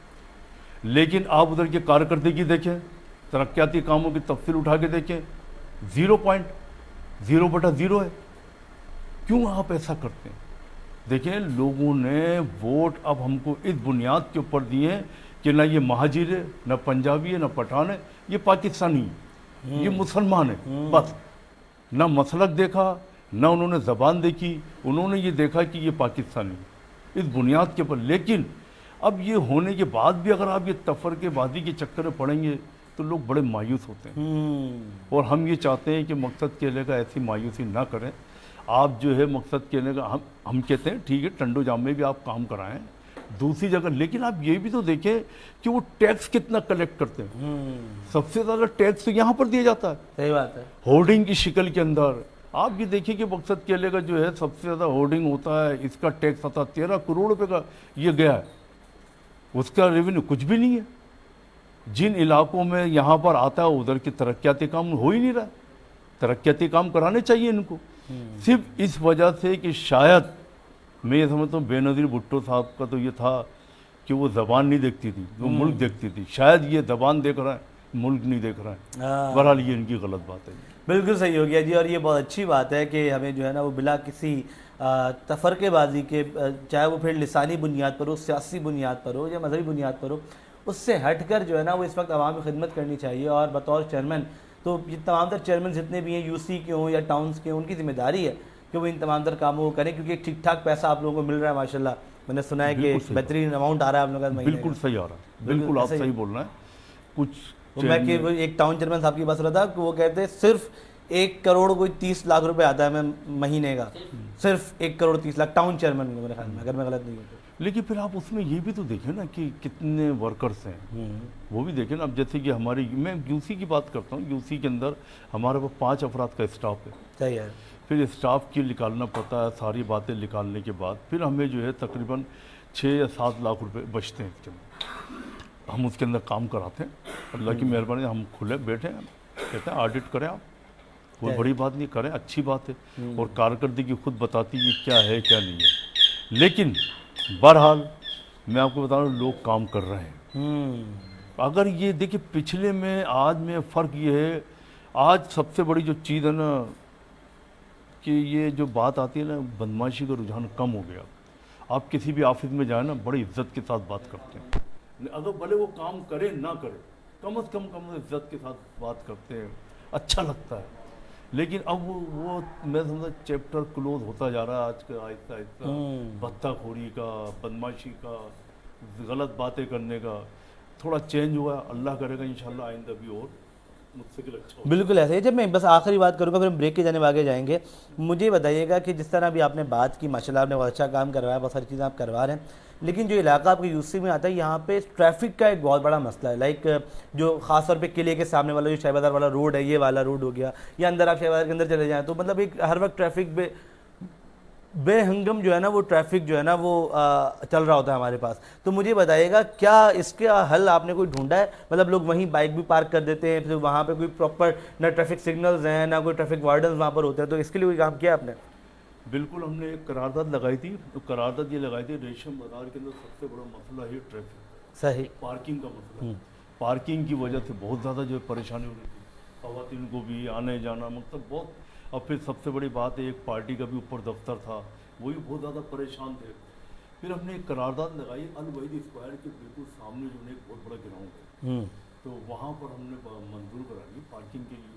لیکن آپ ادھر کی کارکردگی دیکھیں، ترقیاتی کاموں کی تفصیل اٹھا کے دیکھیں، 0.0/0 ہے. کیوں آپ ایسا کرتے ہیں؟ دیکھیں لوگوں نے ووٹ اب ہم کو اس بنیاد کے اوپر دیے کہ نہ یہ مہاجر ہے، نہ پنجابی ہے، نہ پٹھان ہے، یہ پاکستانی ہے، یہ مسلمان ہے. بس نہ مسلک دیکھا، نہ انہوں نے زبان دیکھی، انہوں نے یہ دیکھا کہ یہ پاکستانی ہے اس بنیاد کے اوپر. لیکن اب یہ ہونے کے بعد بھی اگر آپ یہ تفرقے بازی کے چکر میں پڑیں گے تو لوگ بڑے مایوس ہوتے ہیں. اور ہم یہ چاہتے ہیں کہ مقصد کے لے کر ایسی مایوسی نہ کریں. آپ جو ہے مقصد کے لے کر ہم کہتے ہیں ٹھیک ہے ٹنڈو جام میں بھی آپ کام کرائیں دوسری جگہ، لیکن آپ یہ بھی تو دیکھیں کہ وہ ٹیکس کتنا کلیکٹ کرتے ہیں. سب سے زیادہ ٹیکس تو یہاں پر دیا جاتا ہے. صحیح بات ہے. ہورڈنگ کی شکل کے اندر آپ یہ دیکھیں کہ مقصد کے لے کر جو ہے سب سے زیادہ ہورڈنگ ہوتا ہے، اس کا ٹیکس آتا 13 کروڑ روپے کا یہ گیا ہے. اس کا ریونیو کچھ بھی نہیں ہے. جن علاقوں میں یہاں پر آتا ہے ادھر کے ترقیاتی کام ہو ہی نہیں رہا. ترقیاتی کام کرانے چاہیے ان کو، صرف اس وجہ سے کہ شاید میں یہ سمجھتا ہوں بے نظیر بھٹو صاحب کا تو یہ تھا کہ وہ زبان نہیں دیکھتی تھی، وہ ملک دیکھتی تھی. شاید یہ زبان دیکھ رہا ہے، ملک نہیں دیکھ رہا ہے. بہرحال یہ ان کی غلط بات ہے. بالکل صحیح ہو گیا جی. اور یہ بہت اچھی بات ہے کہ ہمیں جو ہے نا وہ بلا کسی تفرقے بازی کے، چاہے وہ پھر لسانی بنیاد پر ہو، سیاسی بنیاد پر ہو یا مذہبی بنیاد پر ہو، اس سے ہٹ کر جو ہے نا وہ اس وقت عوام کی خدمت کرنی چاہیے. اور بطور چیئرمین تو یہ تمام تر چیئرمین جتنے بھی ہیں، یو سی کے ہوں یا ٹاؤنس کے ہوں، ان کی ذمہ داری ہے کہ وہ ان تمام تر کاموں کو کریں، کیونکہ ایک ٹھیک ٹھاک پیسہ آپ لوگوں کو مل رہا ہے ماشاءاللہ. میں نے سنا ہے کہ بہترین اماؤنٹ آ رہا ہے آپ لوگوں کا مہینے. بالکل صحیح آ رہا ہے، بالکل آپ صحیح بول رہے ہیں. کچھ میں کہ ایک ٹاؤن چیئرمین صاحب کی بات رہا تھا کہ وہ کہتے ہیں صرف 1 کروڑ کوئی 30 لاکھ روپے آتا ہے میں مہینے کا، صرف 1 کروڑ 30 لاکھ ٹاؤن چیئرمین میں، میرے خیال میں، اگر میں غلط نہیں ہوں تو. لیکن پھر آپ اس میں یہ بھی تو دیکھیں نا کہ کتنے ورکرز ہیں، وہ بھی دیکھیں نا. اب جیسے کہ ہماری، میں یو سی کی بات کرتا ہوں، یو سی کے اندر ہمارے پاس 5 افراد کا اسٹاف ہے. صحیح ہے. پھر اسٹاف کی نکالنا پڑتا ہے، ساری باتیں نکالنے کے بعد پھر ہمیں جو ہے تقریباً 6 یا 7 لاکھ روپے بچتے ہیں اس کے اندر. ہم اس کے اندر کام کراتے ہیں. اللہ کی مہربانی ہم کھلے بیٹھے ہیں، کہتے ہیں آڈٹ کریں آپ، کوئی بڑی بات نہیں، کریں، اچھی بات ہے. اور کارکردگی خود بتاتی ہے کیا ہے کیا نہیں ہے. لیکن بہرحال میں آپ کو بتا رہا ہوں لوگ کام کر رہے ہیں. اگر یہ دیکھیں پچھلے میں آج میں فرق یہ ہے، آج سب سے بڑی جو چیز ہے نا کہ یہ جو بات آتی ہے نا بدماشی کا رجحان کم ہو گیا. آپ کسی بھی آفس میں جائیں نا بڑی عزت کے ساتھ بات کرتے ہیں. اگر بھلے وہ کام کرے نہ کرے، کم از کم عزت کے ساتھ بات کرتے ہیں، اچھا لگتا ہے. لیکن اب وہ میں سمجھتا چیپٹر کلوز ہوتا جا رہا ہے آج کا، آہستہ آہستہ. بھتہ خوری کا، بدماشی کا، غلط باتیں کرنے کا تھوڑا چینج ہوا ہے. اللہ کرے گا انشاءاللہ آئندہ بھی اور مستقل اچھا ہوگا. بالکل ایسے ہی. جب میں بس آخری بات کروں گا پھر ہم بریک کی جانب آگے جائیں گے. مجھے بتائیے گا کہ جس طرح بھی آپ نے بات کی، ماشاءاللہ آپ نے بہت اچھا کام کروایا، بہت ساری چیزیں آپ کروا رہے ہیں، لیکن جو علاقہ آپ کے یو سی میں آتا ہے یہاں پہ ٹریفک کا ایک بہت بڑا مسئلہ ہے. لائک جو خاص طور پہ قلعے کے سامنے والا جو شاہ بازار والا روڈ ہے، یہ والا روڈ ہو گیا، یا اندر آپ شاہ بازار کے اندر چلے جائیں تو مطلب ایک ہر وقت ٹریفک بے ہنگم جو ہے نا وہ ٹریفک جو ہے نا وہ چل رہا ہوتا ہے ہمارے پاس. تو مجھے بتائیے گا کیا اس کا حل آپ نے کوئی ڈھونڈا ہے؟ مطلب لوگ وہیں بائک بھی پارک کر دیتے ہیں, پھر وہاں پہ کوئی پراپر نہ ٹریفک سگنلز ہیں نہ کوئی ٹریفک وارڈنز وہاں پر ہوتے ہیں, تو اس کے لیے کوئی کام کیا آپ نے؟ بالکل, ہم نے ایک قرارداد لگائی تھی. تو قرارداد یہ لگائی تھی, ریشم بازار کے اندر سب سے بڑا مسئلہ ہے ٹریفک, صحیح, پارکنگ کا مسئلہ. پارکنگ کی وجہ سے بہت زیادہ جو ہے پریشانی ہو رہی تھی خواتین کو بھی, آنے جانا مطلب بہت. اور پھر سب سے بڑی بات ہے, ایک پارٹی کا بھی اوپر دفتر تھا, وہی بہت زیادہ پریشان تھے. پھر ہم نے ایک قرارداد لگائی الوحید اسکوائر کے بالکل سامنے جو ہے ایک بہت بڑا گراؤنڈ ہے, تو وہاں پر ہم نے منظور کرا لی پارکنگ کے لیے.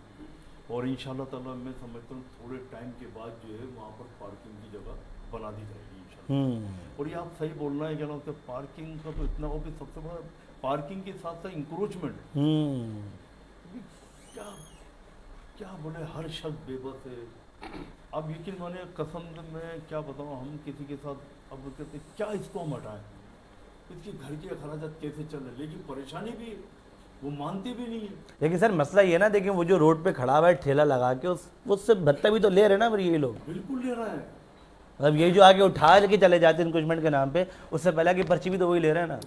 اور انشاءاللہ تعالیٰ میں سمجھتا ہوں تھوڑے ٹائم کے بعد جو ہے وہاں پر پارکنگ کی جگہ بنا دی جائے گی انشاءاللہ. اور یہ آپ صحیح بولنا ہے کیا نام سے, پارکنگ کا تو اتنا ہو کہ سب سے بڑا پارکنگ کے ساتھ ساتھ انکروچمنٹ. کیا بولے, ہر شخص بے بس ہے. اب یقین مانے قسم میں کیا بتاؤں, ہم کسی کے ساتھ اب کہتے کیا اس کو ہم ہٹائیں, اس کے گھر کے اخراجات کیسے چل رہے, لیکن پریشانی بھی وہ مانتے بھی نہیں ہے. لیکن سر مسئلہ یہ نا, دیکھیں وہ جو روڈ پہ کھڑا ہوا ہے ٹھیلا لگا کے, اس سے بھتہ بھی تو لے رہے نا پر یہ لوگ. بالکل لے رہا ہے. مطلب یہ جو آگے اٹھا لے کے چلے جاتے ہیں انکروچمنٹ کے نام پہ, اس سے پہلے کی پرچی بھی تو وہی لے رہے ہیں نا.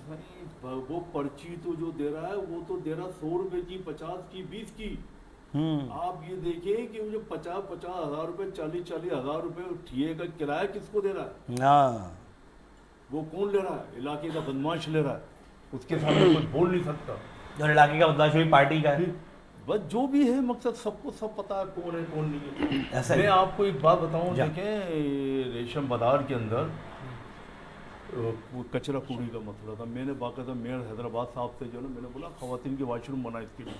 وہ پرچی تو جو دے رہا ہے وہ تو دے رہا 100 روپے کی, 50 کی, 20 کی. آپ یہ دیکھیں کہ مجھے 50,000 روپے 40,000 روپے ٹھیے کا کرایہ کس کو دے رہا ہے؟ وہ کون لے رہا ہے؟ علاقے کا بدماش لے رہا ہے, اس کے سامنے کوئی بول نہیں سکتا. اور علاقے کا بدماش بھی پارٹی کا ہے. بس جو بھی ہے مقصد سب کو سب پتا ہے کون ہے کون نہیں ہے. میں آپ کو ایک بات بتاؤں, دیکھیں ریشم بازار کے اندر کچرا کوڑی کا مسئلہ تھا. میں نے باقاعدہ میئر حیدرآباد صاحب سے جو ہے نا میں نے بولا خواتین کے واش روم بنائے اس کے لیے.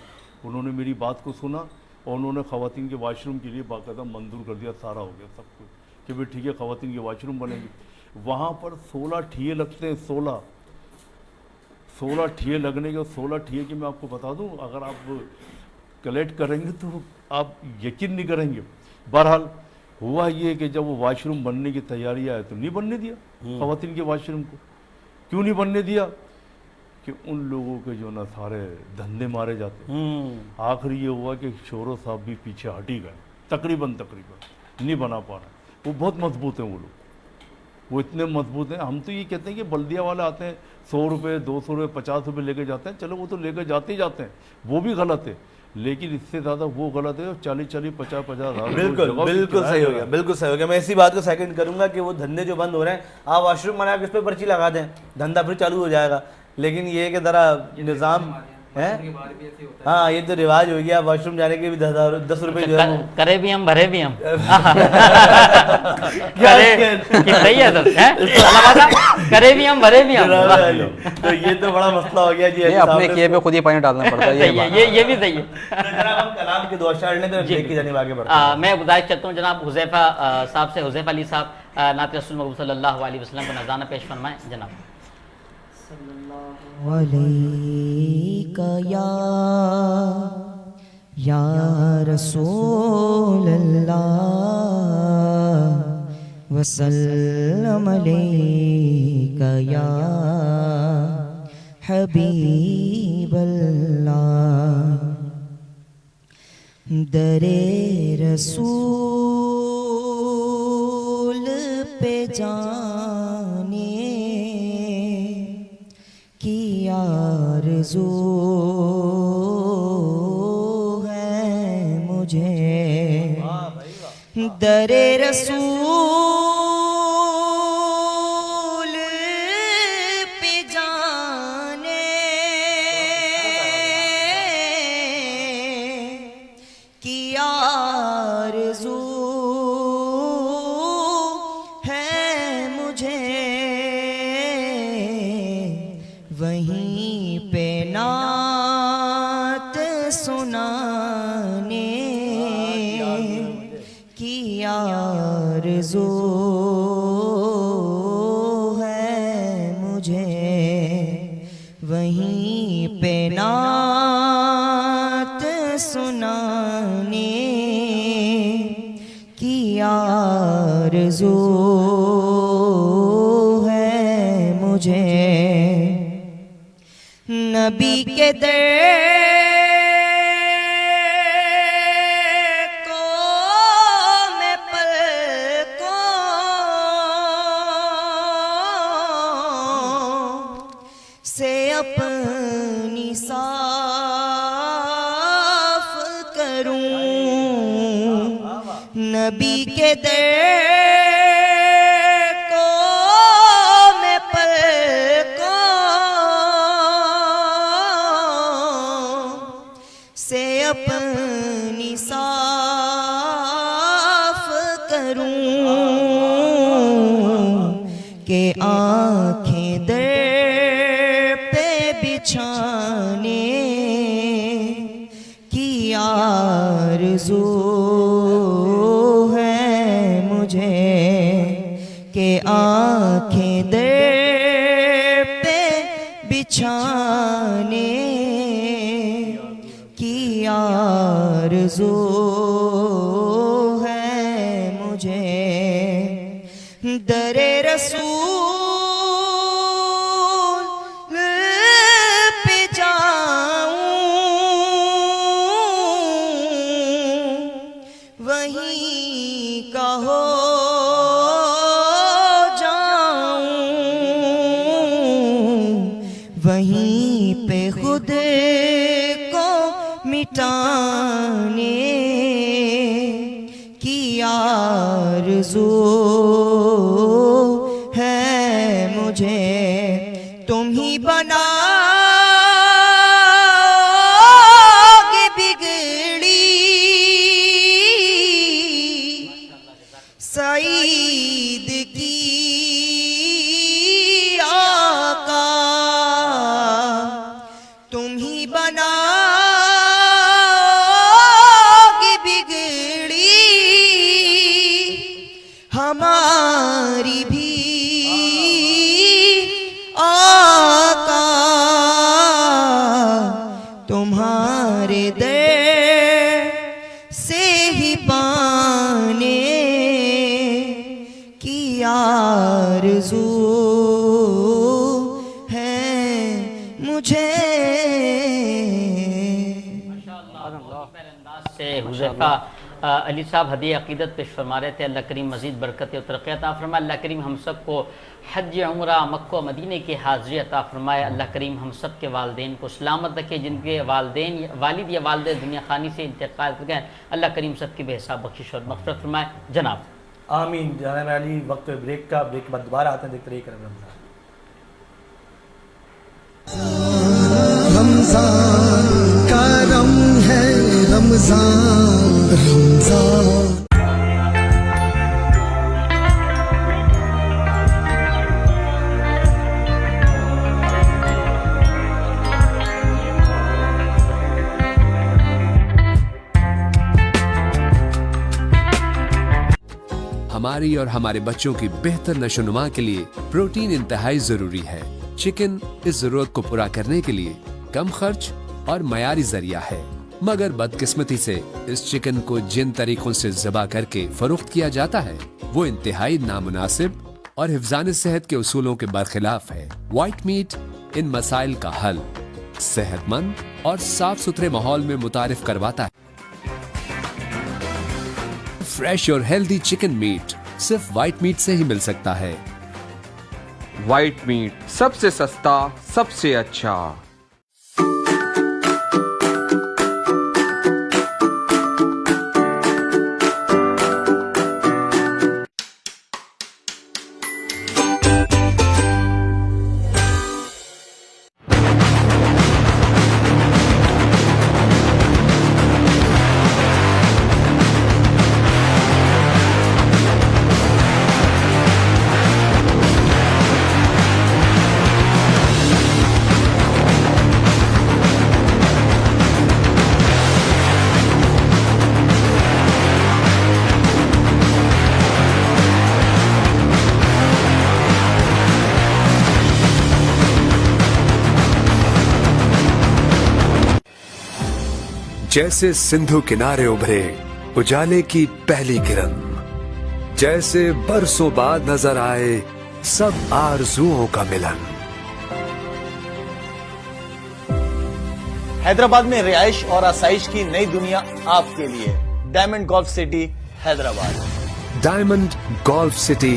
انہوں نے میری بات کو سنا اور انہوں نے خواتین کے واش روم کے لیے باقاعدہ منظور کر دیا, سارا ہو گیا سب کچھ کہ بھائی ٹھیک ہے خواتین کے واش روم بنے گی. وہاں پر 16 ٹھیے لگتے ہیں, 16 ٹھیے لگنے کے. 16 ٹھیے کی میں آپ کو بتا دوں, اگر آپ کلیکٹ کریں گے تو آپ یقین نہیں کریں گے. بہرحال ہوا یہ کہ جب وہ واش روم بننے کی تیاری آئے تو نہیں بننے دیا خواتین کے واش روم کو. کیوں نہیں بننے دیا؟ کہ ان لوگوں کے جو نا سارے دھندے مارے جاتے. آخر یہ ہوا کہ شورو صاحب بھی پیچھے ہٹ ہی گئے, تقریباً نہیں بنا پا رہا. وہ بہت مضبوط ہیں وہ لوگ, وہ اتنے مضبوط ہیں. ہم تو یہ کہتے ہیں کہ بلدیہ والے آتے ہیں 100 روپے 200 روپے 50 روپے لے کے جاتے ہیں, چلو وہ تو لے کے جاتے ہی جاتے ہیں, وہ بھی غلط ہے. لیکن اس سے زیادہ وہ غلط ہے 40 50 ہزار. بالکل صحیح ہو گیا, بالکل صحیح ہو گیا. میں اسی بات کو سیکنڈ کروں گا کہ وہ دھندے جو بند ہو رہے ہیں, آپ واش روم بنا کے اس پہ پرچی لگا دیں, دھندا پھر چالو ہو جائے گا. لیکن یہ کہ ذرا نظام ہے, ہاں یہ تو رواج ہو گیا, واش روم جانے کے بھی 10 روپے جو ہے کرے بھی ہم بھرے بھی ہم. کرے بھی ہم بھرے بھی ہم. تو یہ تو بڑا مسئلہ ہو گیا جی. اپنے کیے پہ خود ہی پانی ڈالنا پڑتا ہے, یہ بھی صحیح ہے. جناب ہم کلام کے دو اشعار لیں تو نیک کی جانب آگے بڑھتے ہیں. میں گزارش کرتا ہوں جناب حذیفہ صاحب سے, حذیفہ علی صاحب نعت رسول محمد صلی اللہ علیہ وسلم کو نذرانہ پیش فرمائیں جناب. علیکہ یا رسول اللہ وسلم علیکہ یا حبیب اللہ. در رسول پہ جانے کی آرزو ہے مجھے, در رسول پہ جانے کی آرزو ہے مجھے, وہیں پہ نعت سنانے کی آرزو ہے مجھے, وہیں پہ نعت سنانے کی آرزو ہے مجھے. نبی کے در کو میں پلکوں سے اپنی صاف کروں، نبی کے در کو میں پلکوں سے اپنی صاف کروں کہ آنکھیں در پہ بچھانے کی آرزو ہے مجھے، کہ آنکھیں در پہ بچھانے کی آرزو ہے مجھے، در رسول پہ جاؤں وہیں کا ہو جاؤں، وہیں پہ خود کو مٹانے کی آرزو ہے مجھے، تم ہی بناؤگے بگڑی سعید کی آقا، تم ہی بناؤگے بگڑی ہماری بھی آقا، تمہارے در سے ہی پانے کی آرزو ہے مجھے۔ سے حذیفہ علی صاحب ہدیہ عقیدت پیش فرما رہے تھے، اللہ کریم مزید برکت و ترقی عطا فرمائے، اللہ کریم ہم سب کو حج عمرہ مکہ و مدینے کی حاضری عطا فرمائے، اللہ کریم ہم سب کے والدین کو سلامت رکھے، جن کے والد یا والدہ دنیا خانی سے انتقال کر گئے اللہ کریم سب کی بے حساب بخشش اور مغفرت فرمائے۔ جناب آمین۔ جناب علی وقت بریک کا، بریک کے بعد دوبارہ آتے ہیں، دیکھتے رہیے کرم رمضان۔ رمضان کرم ہے، رمضان رمضان ہماری اور ہمارے بچوں کی بہتر نشو و نما کے لیے پروٹین انتہائی ضروری ہے۔ چکن اس ضرورت کو پورا کرنے کے لیے کم خرچ اور معیاری ذریعہ ہے، مگر بدقسمتی سے اس چکن کو جن طریقوں سے ذبح کر کے فروخت کیا جاتا ہے وہ انتہائی نامناسب اور حفظان صحت کے اصولوں کے برخلاف ہے۔ وائٹ میٹ ان مسائل کا حل صحت مند اور صاف ستھرے ماحول میں متعارف کرواتا ہے۔ فریش اور ہیلدی چکن میٹ صرف وائٹ میٹ سے ہی مل سکتا ہے۔ وائٹ میٹ سب سے سستا، سب سے اچھا۔ جیسے سندھو کنارے ابھرے اجالے کی پہلی کرن، جیسے برسوں بعد نظر آئے سب آرزوؤں کا ملن۔ حیدرآباد میں رہائش اور آسائش کی نئی دنیا آپ کے لیے، diamond golf city Hyderabad. Diamond golf city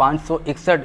561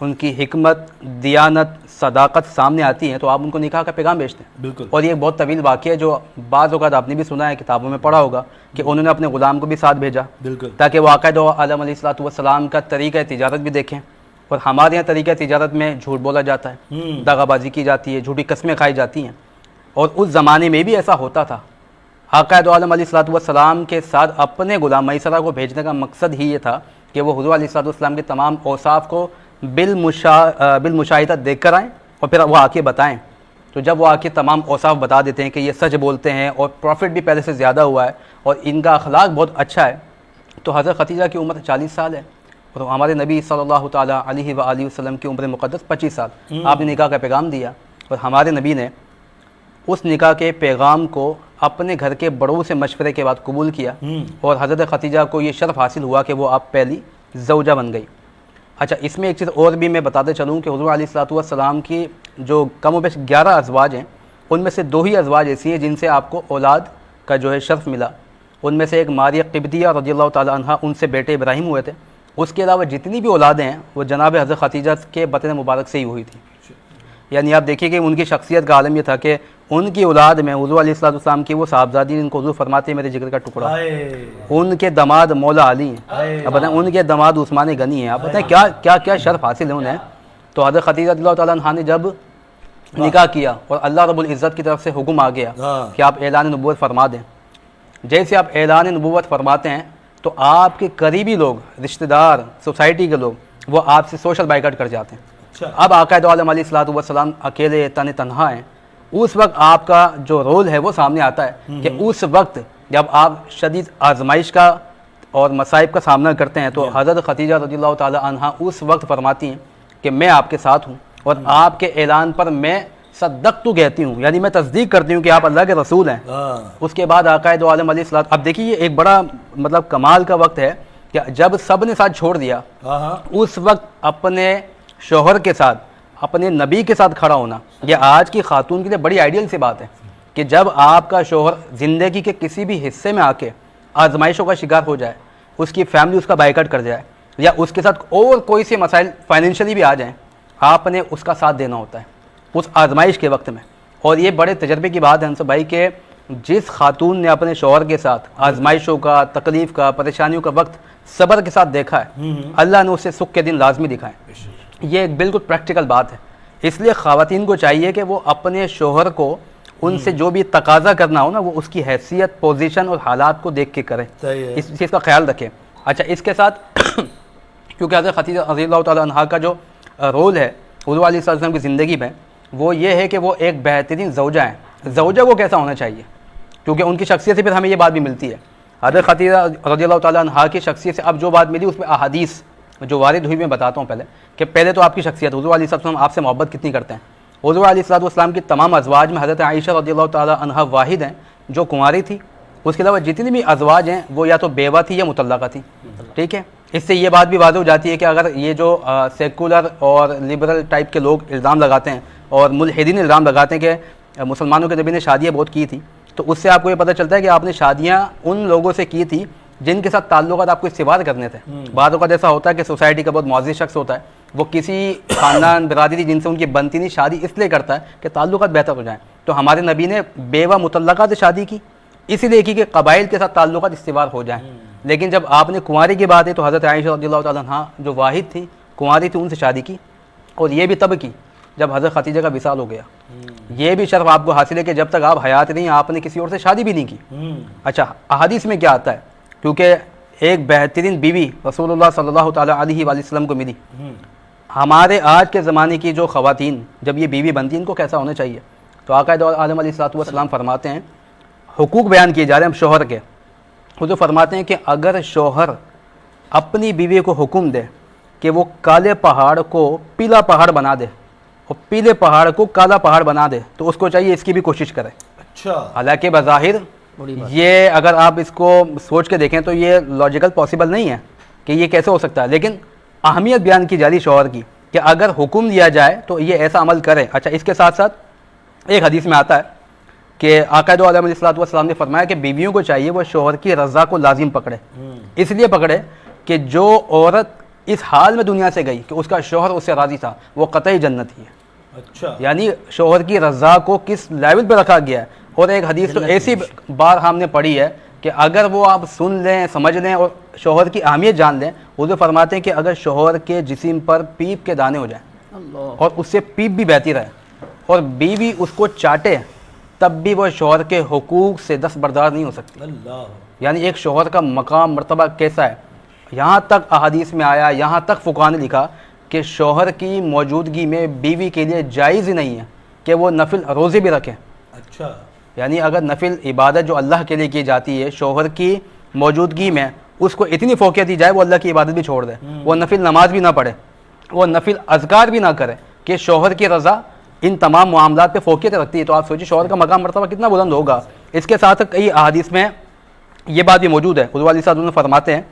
ان کی حکمت، دیانت، صداقت سامنے آتی ہیں تو آپ ان کو نکاح کا پیغام بھیجتے ہیں. بالکل. اور یہ ایک بہت طویل واقعہ ہے جو بعض اوقات آپ نے بھی سنا ہے، کتابوں میں پڑھا ہوگا کہ انہوں نے اپنے غلام کو بھی ساتھ بھیجا بالکل تاکہ وہ عقائد عالم علیہ الصلوۃ والسلام کا طریقہ تجارت بھی دیکھیں. اور ہمارے یہاں طریقہ تجارت میں جھوٹ بولا جاتا ہے، دغا بازی کی جاتی ہے، جھوٹی قسمیں کھائی جاتی ہیں. اور اس زمانے میں بھی ایسا ہوتا تھا. عقائد عالم علیہ الصلوۃ والسلام کے ساتھ اپنے غلام میسرہ کو بھیجنے کا مقصد ہی یہ تھا کہ وہ حضور علیہ الصلوۃ والسلام کے تمام اوصاف کو بالمشاہدہ دیکھ کر آئیں اور پھر وہ آ کے بتائیں. تو جب وہ آ کے تمام اوصاف بتا دیتے ہیں کہ یہ سچ بولتے ہیں اور پروفٹ بھی پہلے سے زیادہ ہوا ہے اور ان کا اخلاق بہت اچھا ہے، تو حضرت خدیجہ کی عمر 40 سال ہے اور ہمارے نبی صلی اللہ تعالیٰ علیہ وآلہ وسلم کی عمر مقدس 25 سال. آپ نے نکاح کا پیغام دیا اور ہمارے نبی نے اس نکاح کے پیغام کو اپنے گھر کے بڑوں سے مشورے کے بعد قبول کیا اور حضرت خدیجہ کو یہ شرف حاصل ہوا کہ وہ آپ پہلی زوجہ بن گئی. اچھا، اس میں ایک چیز اور بھی میں بتاتے چلوں کہ حضور علیہ الصلوۃ والسلام کی جو کم و بیش 11 ازواج ہیں، ان میں سے 2 ہی ازواج ایسی ہیں جن سے آپ کو اولاد کا جو ہے شرف ملا. ان میں سے ایک ماریہ قبطیہ رضی اللہ تعالیٰ عنہ، ان سے بیٹے ابراہیم ہوئے تھے. اس کے علاوہ جتنی بھی اولادیں ہیں وہ جناب حضرت خدیجہ کے بطن مبارک سے ہی ہوئی تھی. یعنی آپ دیکھیے کہ ان کی شخصیت کا عالم یہ تھا کہ ان کی اولاد میں حضور علیہ الصلوۃ والسلام کی وہ صاحبزادی جن کو حضور فرماتے ہیں میرے جگر کا ٹکڑا، ان کے داماد مولا علی ہیں، اب بتائیں ان کے داماد عثمان غنی ہیں. آپ بتائیں کیا کیا شرف حاصل ہے انہیں. تو حضرت خدیجہ رضی اللہ تعالیٰ عنہ نے جب نکاح کیا اور اللہ رب العزت کی طرف سے حکم آ گیا کہ آپ اعلان نبوت فرما دیں، جیسے آپ اعلان نبوت فرماتے ہیں تو آپ کے قریبی لوگ، رشتہ دار، سوسائٹی کے لوگ وہ آپ سے سوشل بائیکاٹ کر جاتے ہیں. اب عقائد عالم علیہ الصلوۃ والسلام اکیلے تنہا ہیں. اس وقت آپ کا جو رول ہے وہ سامنے آتا ہے کہ اس وقت جب آپ شدید آزمائش کا اور مصائب کا سامنا کرتے ہیں تو حضرت خدیجہ رضی اللہ تعالی عنہا اس وقت فرماتی ہیں کہ میں آپ کے ساتھ ہوں اور آپ کے اعلان پر میں صدقت کہتی ہوں، یعنی میں تصدیق کرتی ہوں کہ آپ اللہ کے رسول ہیں. اس کے بعد عقائد عالم علیہ الصلوۃ، اب دیکھیے یہ ایک بڑا مطلب کمال کا وقت ہے کہ جب سب نے ساتھ چھوڑ دیا اس وقت اپنے شوہر کے ساتھ، اپنے نبی کے ساتھ کھڑا ہونا، یہ آج کی خاتون کے لیے بڑی آئیڈیل سی بات ہے کہ جب آپ کا شوہر زندگی کے کسی بھی حصے میں آ کے آزمائشوں کا شکار ہو جائے، اس کی فیملی اس کا بائیکاٹ کر جائے یا اس کے ساتھ اور کوئی سے مسائل فائنینشلی بھی آ جائیں، آپ نے اس کا ساتھ دینا ہوتا ہے اس آزمائش کے وقت میں. اور یہ بڑے تجربے کی بات ہے انصر بھائی کہ جس خاتون نے اپنے شوہر کے ساتھ آزمائشوں کا، تکلیف کا، پریشانیوں کا وقت صبر کے ساتھ دیکھا ہے، اللہ نے اسے سکھ کے دن لازمی دکھائے. یہ ایک بالکل پریکٹیکل بات ہے. اس لیے خواتین کو چاہیے کہ وہ اپنے شوہر کو ان سے جو بھی تقاضا کرنا ہو نا وہ اس کی حیثیت، پوزیشن اور حالات کو دیکھ کے کریں، اس چیز کا خیال رکھیں. اچھا، اس کے ساتھ کیونکہ حضرت خدیجہ رضی اللہ تعالیٰ عنہا کا جو رول ہے حضور علیہ وسلم کی زندگی میں وہ یہ ہے کہ وہ ایک بہترین زوجہ ہیں. زوجہ کو کیسا ہونا چاہیے کیونکہ ان کی شخصیت سے پھر ہمیں یہ بات بھی ملتی ہے. حضرت خدیجہ رضی اللہ تعالیٰ عنہا کی شخصیت سے اب جو بات ملی اس میں احادیث جو وارد ہوئی میں بتاتا ہوں. پہلے تو آپ کی شخصیت، حضور علیہ السلام آپ سے محبت کتنی کرتے ہیں. حضور علیہ السلام کی تمام ازواج میں حضرت عائشہ رضی اللہ تعالیٰ عنہا واحد ہیں جو کنواری تھی. اس کے علاوہ جتنی بھی ازواج ہیں وہ یا تو بیوہ تھی یا مطلقہ تھی. ٹھیک ہے، اس سے یہ بات بھی واضح ہو جاتی ہے کہ اگر یہ جو سیکولر اور لبرل ٹائپ کے لوگ الزام لگاتے ہیں اور ملحدین الزام لگاتے ہیں کہ مسلمانوں کے نبی نے شادیاں بہت کی تھی، تو اس سے آپ کو یہ پتہ چلتا ہے کہ آپ نے شادیاں ان لوگوں سے کی تھی جن کے ساتھ تعلقات آپ کو استوار کرنے تھے. بعض اوقات ایسا ہوتا ہے کہ سوسائٹی کا بہت معزز شخص ہوتا ہے، وہ کسی خاندان برادری جن سے ان کی بنتی نہیں شادی اس لیے کرتا ہے کہ تعلقات بہتر ہو جائیں. تو ہمارے نبی نے بیوہ مطلقہ سے شادی کی اسی لیے کی کہ قبائل کے ساتھ تعلقات استوار ہو جائیں. لیکن جب آپ نے کنواری کی بات ہے تو حضرت عائشہ رضی اللہ تعالیٰ عنہا جو واحد تھی، کنواری تھی، ان سے شادی کی. اور یہ بھی تب کی جب حضرت خدیجہ کا وصال ہو گیا. یہ بھی شرف آپ کو حاصل ہے کہ جب تک آپ حیات نہیں آپ نے کسی اور سے شادی بھی نہیں کی. اچھا، احادیث میں کیا آتا ہے کیونکہ ایک بہترین بیوی رسول اللہ صلی اللہ تعالیٰ علیہ وآلہ وسلم کو ملی. ہمارے آج کے زمانے کی جو خواتین جب یہ بیوی بنتی ہیں ان کو کیسا ہونا چاہیے؟ تو عقائد عالم علیہ الصلوۃ والسلام فرماتے ہیں، حقوق بیان کیے جا رہے ہیں ہم شوہر کے. حضور فرماتے ہیں کہ اگر شوہر اپنی بیوی کو حکم دے کہ وہ کالے پہاڑ کو پیلا پہاڑ بنا دے اور پیلے پہاڑ کو کالا پہاڑ بنا دے تو اس کو چاہیے اس کی بھی کوشش کرے. اچھا، حالانکہ بظاہر یہ اگر آپ اس کو سوچ کے دیکھیں تو یہ لاجیکل پاسبل نہیں ہے کہ یہ کیسے ہو سکتا ہے، لیکن اہمیت بیان کی جا رہی شوہر کی کہ اگر حکم دیا جائے تو یہ ایسا عمل کرے. اچھا، اس کے ساتھ ساتھ ایک حدیث میں آتا ہے کہ عقائد عالم علیہ الصلوۃ والسلام نے فرمایا کہ بیویوں کو چاہیے وہ شوہر کی رضا کو لازم پکڑے. اس لیے پکڑے کہ جو عورت اس حال میں دنیا سے گئی کہ اس کا شوہر اس سے راضی تھا، وہ قطعی جنتی ہے. اچھا، یعنی شوہر کی رضا کو کس لیول پہ رکھا گیا ہے. اور ایک حدیث تو ایسی بار ہم نے پڑھی ہے کہ اگر وہ آپ سن لیں، سمجھ لیں اور شوہر کی اہمیت جان لیں. حضور فرماتے ہیں کہ اگر شوہر کے جسم پر پیپ کے دانے ہو جائیں اور اس سے پیپ بھی بہتی رہے اور بیوی اس کو چاٹے، تب بھی وہ شوہر کے حقوق سے دستبردار نہیں ہو سکتی. یعنی ایک شوہر کا مقام مرتبہ کیسا ہے. یہاں تک احادیث میں آیا، یہاں تک فقہاء نے لکھا کہ شوہر کی موجودگی میں بیوی کے لیے جائز ہی نہیں ہے کہ وہ نفل روزے بھی رکھیں. اچھا، یعنی اگر نفل عبادت جو اللہ کے لیے کی جاتی ہے شوہر کی موجودگی میں اس کو اتنی فوقیت دی جائے وہ اللہ کی عبادت بھی چھوڑ دے، وہ نفل نماز بھی نہ پڑھے، وہ نفل اذکار بھی نہ کرے کہ شوہر کی رضا ان تمام معاملات پہ فوقیت رکھتی ہے. تو آپ سوچیں شوہر کا مقام مرتبہ کتنا بلند ہوگا. اس کے ساتھ کئی احادیث میں یہ بات بھی موجود ہے. حضور علیہ الصلوۃ والسلام فرماتے ہیں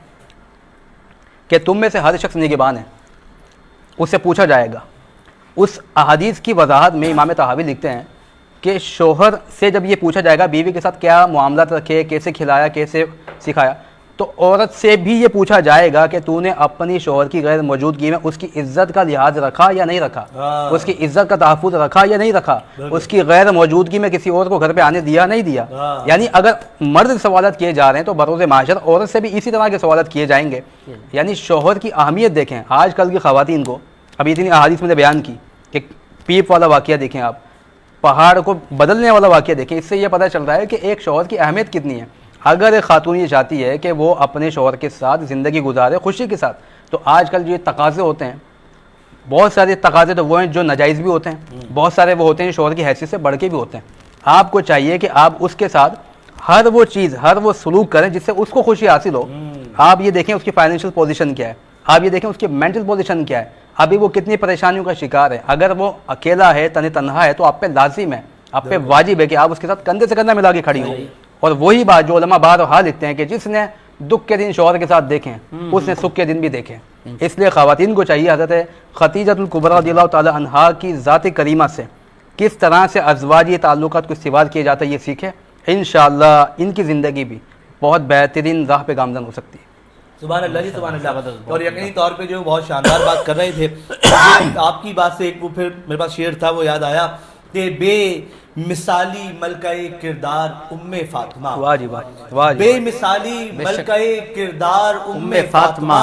کہ تم میں سے ہر شخص نگہبان ہے، اس سے پوچھا جائے گا. اس احادیث کی وضاحت میں امام طحاوی لکھتے ہیں کہ شوہر سے جب یہ پوچھا جائے گا بیوی کے ساتھ کیا معاملات رکھے، کیسے کھلایا، کیسے سکھایا، تو عورت سے بھی یہ پوچھا جائے گا کہ تو نے اپنی شوہر کی غیر موجودگی میں اس کی عزت کا لحاظ رکھا یا نہیں رکھا، اس کی عزت کا تحفظ رکھا یا نہیں رکھا، اس کی غیر موجودگی میں کسی اور کو گھر پہ آنے دیا نہیں دیا. یعنی اگر مرد سوالات کیے جا رہے ہیں تو بروز معاشر عورت سے بھی اسی طرح کے سوالات کیے جائیں گے. یعنی شوہر کی اہمیت دیکھیں. آج کل کی خواتین کو ابھی اتنی احادیث میں نے بیان کی کہ پیپ والا واقعہ دیکھیں، آپ پہاڑ کو بدلنے والا واقعہ دیکھیں. اس سے یہ پتہ چل رہا ہے کہ ایک شوہر کی اہمیت کتنی ہے. اگر ایک خاتون یہ چاہتی ہے کہ وہ اپنے شوہر کے ساتھ زندگی گزارے خوشی کے ساتھ، تو آج کل جو یہ تقاضے ہوتے ہیں، بہت سارے تقاضے تو وہ ہیں جو ناجائز بھی ہوتے ہیں، بہت سارے وہ ہوتے ہیں جو شوہر کی حیثیت سے بڑھ کے بھی ہوتے ہیں. آپ کو چاہیے کہ آپ اس کے ساتھ ہر وہ چیز، ہر وہ سلوک کریں جس سے اس کو خوشی حاصل ہو. آپ یہ دیکھیں اس کی فائنینشیل پوزیشن کیا ہے، آپ یہ دیکھیں اس کی مینٹل پوزیشن کیا ہے، ابھی وہ کتنی پریشانیوں کا شکار ہے. اگر وہ اکیلا ہے، تنہا ہے، تو آپ پہ لازم ہے، آپ پہ واجب ہے کہ آپ اس کے ساتھ کندھے سے کندھا ملا کے کھڑی ہو. اور وہی بات جو علماء بار حال لکھتے ہیں کہ جس نے دکھ کے دن شوہر کے ساتھ دیکھیں اس نے سکھ کے دن بھی دیکھیں. اس لیے خواتین کو چاہیے حضرت خدیجۃ الکبریٰ رضی اللہ تعالی عنہا کی ذات کریمہ سے کس طرح سے ازواجی تعلقات کو استوار کیا جاتا ہے یہ سیکھیں. انشاءاللہ ان کی زندگی بھی بہت بہترین راہ پہ گامزن ہو سکتی ہے. سبحان اللہ جی، سبحان اللہ. اور یقینی طور پہ جو بہت شاندار بات کر رہے تھے آپ کی بات سے ایک وہ پھر میرے پاس شعر تھا وہ یاد آیا کہ بے مثالی ملکہ کردار ام فاطمہ، بے مثالی ملکہ کردار ام فاطمہ،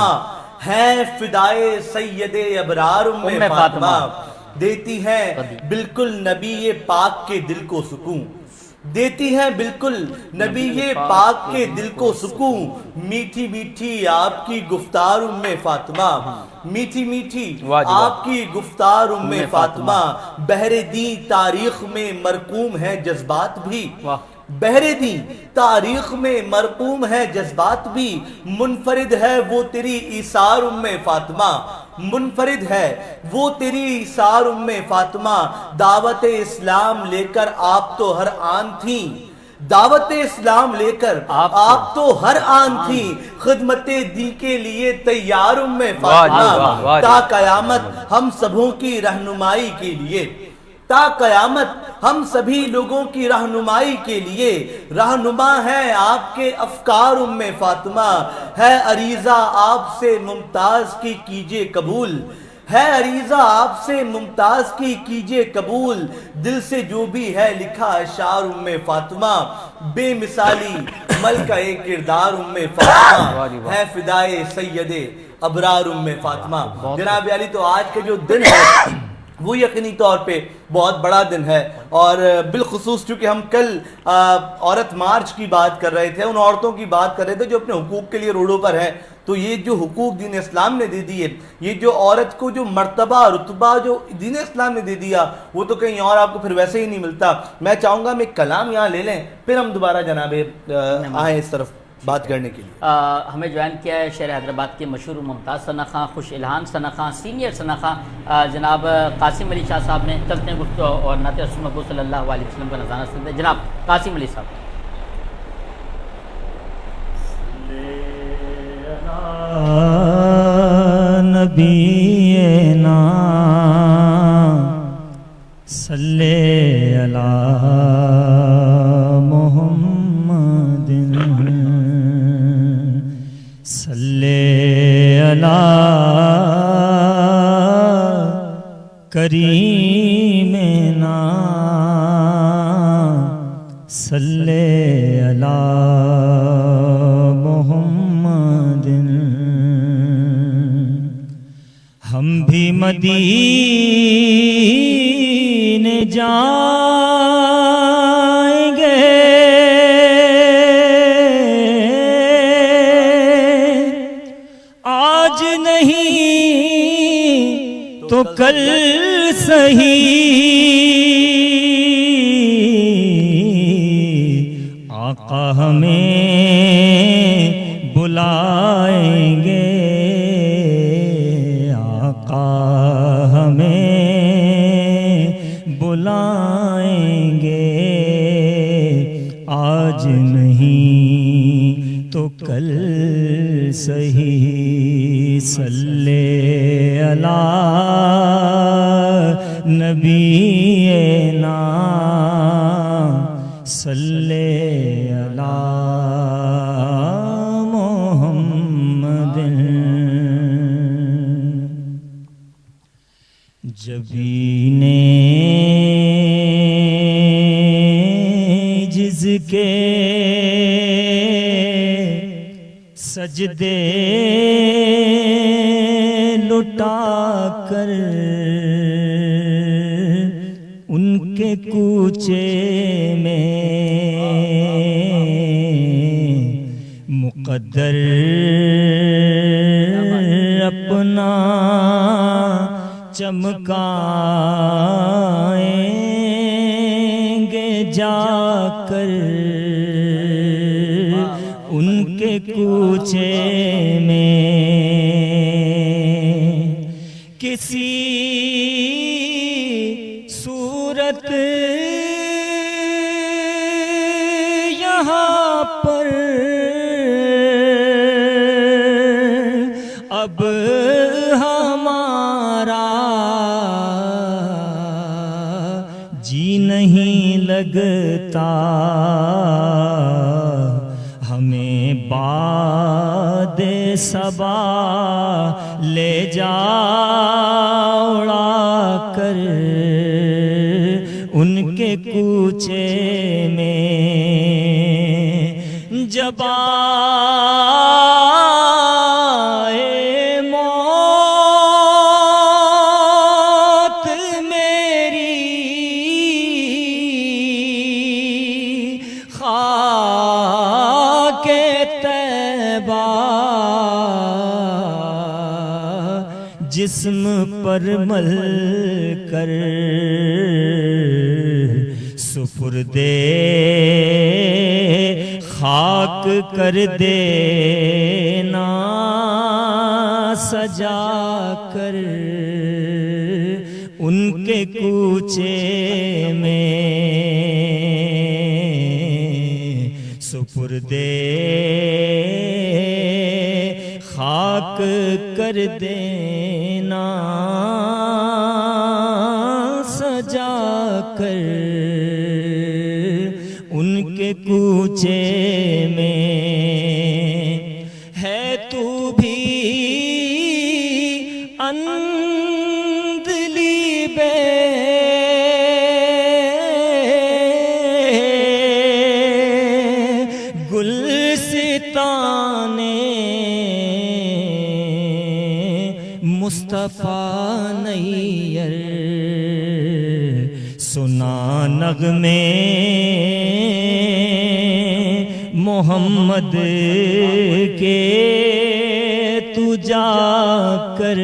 ہیں فدائے سید ابرار ام فاطمہ، دیتی ہے بالکل نبی پاک کے دل کو سکون، دیتی ہے بالکل نبی پاک کے دل کو سکون. میٹھی میٹھی آپ کی گفتار ام فاطمہ، میٹھی میٹھی آپ کی گفتار ام فاطمہ، بحر دی تاریخ میں مرقوم ہے جذبات بھی، بحر دی تاریخ میں مرقوم ہے جذبات بھی، منفرد ہے وہ تیری ایثار ام فاطمہ، منفرد ہے وہ تیری ایثار ام فاطمہ. دعوت اسلام لے کر آپ تو ہر آن تھیں، دعوت اسلام لے کر آپ تو ہر آن تھیں، خدمت دی کے لیے تیار ام فاطمہ، تا قیامت ہم سبوں کی رہنمائی کے لیے، تا قیامت ہم سبھی لوگوں کی رہنمائی کے لیے، رہنما ہے آپ کے افکار ام فاطمہ، ہے عریضہ آپ سے ممتاز کی کیجئے قبول، ہے عریضہ آپ سے ممتاز کی کیجئے قبول، دل سے جو بھی ہے لکھا اشعار ام فاطمہ، بے مثالی ملکہ کردار ام فاطمہ، ہے فدائے سید ابرار ام فاطمہ. جناب علی تو آج کے جو دن ہے وہ یقینی طور پہ بہت بڑا دن ہے، اور بالخصوص چونکہ ہم کل عورت مارچ کی بات کر رہے تھے، ان عورتوں کی بات کر رہے تھے جو اپنے حقوق کے لیے روڈوں پر ہیں. تو یہ جو حقوق دین اسلام نے دے دیے، یہ جو عورت کو جو مرتبہ رتبہ جو دین اسلام نے دے دیا، وہ تو کہیں اور آپ کو پھر ویسے ہی نہیں ملتا. میں چاہوں گا میں کلام یہاں لے لیں پھر ہم دوبارہ جناب آئیں اس طرف بات کرنے کے لیے. ہمیں جوائن کیا ہے شہر حیدرآباد کے مشہور ممتاز ثنا خاں، خوش الہان ثنا خاں، سینئر ثنا خاں جناب قاسم علی شاہ صاحب نے. چلتے ہیں گفتگو اور نعت رسول محبوب صلی اللہ علیہ وسلم کا نذرانہ سنتے ہیں. جناب قاسم علی صاحب. نبینا صلی علی محمد صلی علی کریمنا صلی علی محمد. ہم بھی مدینے جائیں گے آج نہیں تو کل صحیح آقا ہمیں بلائیں گے بلائیں گے آج نہیں تو کل صحیح. صلی علی نبینا صلی علی محمد. جبین جس کے سجدے لٹا کر ان کے کوچے میں مقدر اپنا چمکائیں گے جا کر ان کے کوچے میں. کسی صورت یہاں پر اب جی نہیں لگتا ہمیں باد صبا لے جا اڑا کر ان کے کوچے میں. جب جسم پر مل کر سپردے خاک کر دینا سجا کر ان کے کوچے میں سپردے خاک کر دینا سجا کر ان کے کوچے میں. ہے تو بھی اندلی بے گلستان مصطفیٰ نیر سنا نغمے محمد کے تو جا کر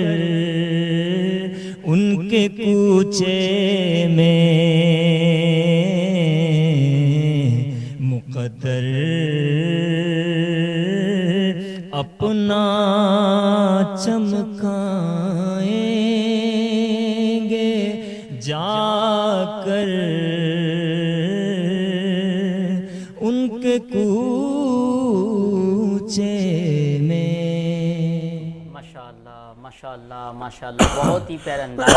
ان کے کوچے میں مقدر اپنا چمکائیں گے جا کر ان کے کوچے میں. ماشاءاللہ ماشاءاللہ ماشاءاللہ بہت ہی پیارا انداز سے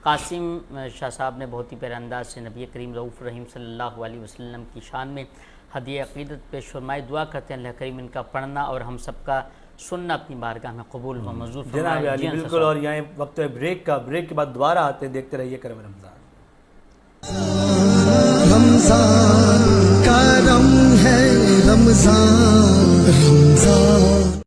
قاسم شاہ صاحب نے بہت ہی پیارا انداز سے نبی کریم رؤوف رحیم صلی اللہ علیہ وسلم کی شان میں ہدیہ عقیدت پیش فرمائے. دعا کرتے ہیں اللہ کریم ان کا پڑھنا اور ہم سب کا سننا اپنی بارگاہ میں قبول و منظور جناب فرمائے. علی بالکل. اور یہاں وقت ہے بریک کا، بریک کے بعد دوبارہ آتے ہیں، دیکھتے رہیے کرم رمضان. رمضان کرم ہے رمضان رمضان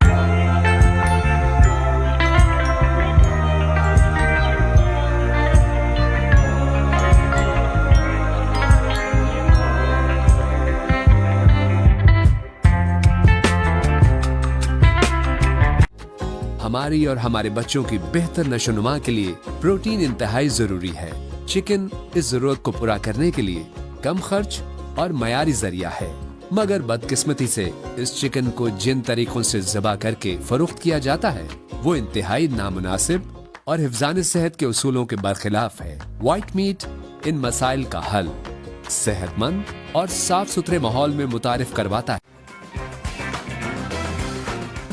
ہماری اور ہمارے بچوں کی بہتر نشو و نما کے لیے پروٹین انتہائی ضروری ہے. چکن اس ضرورت کو پورا کرنے کے لیے کم خرچ اور معیاری ذریعہ ہے، مگر بدقسمتی سے اس چکن کو جن طریقوں سے ذبح کر کے فروخت کیا جاتا ہے وہ انتہائی نامناسب اور حفظان صحت کے اصولوں کے برخلاف ہے. وائٹ میٹ ان مسائل کا حل صحت مند اور صاف ستھرے ماحول میں متعارف کرواتا ہے.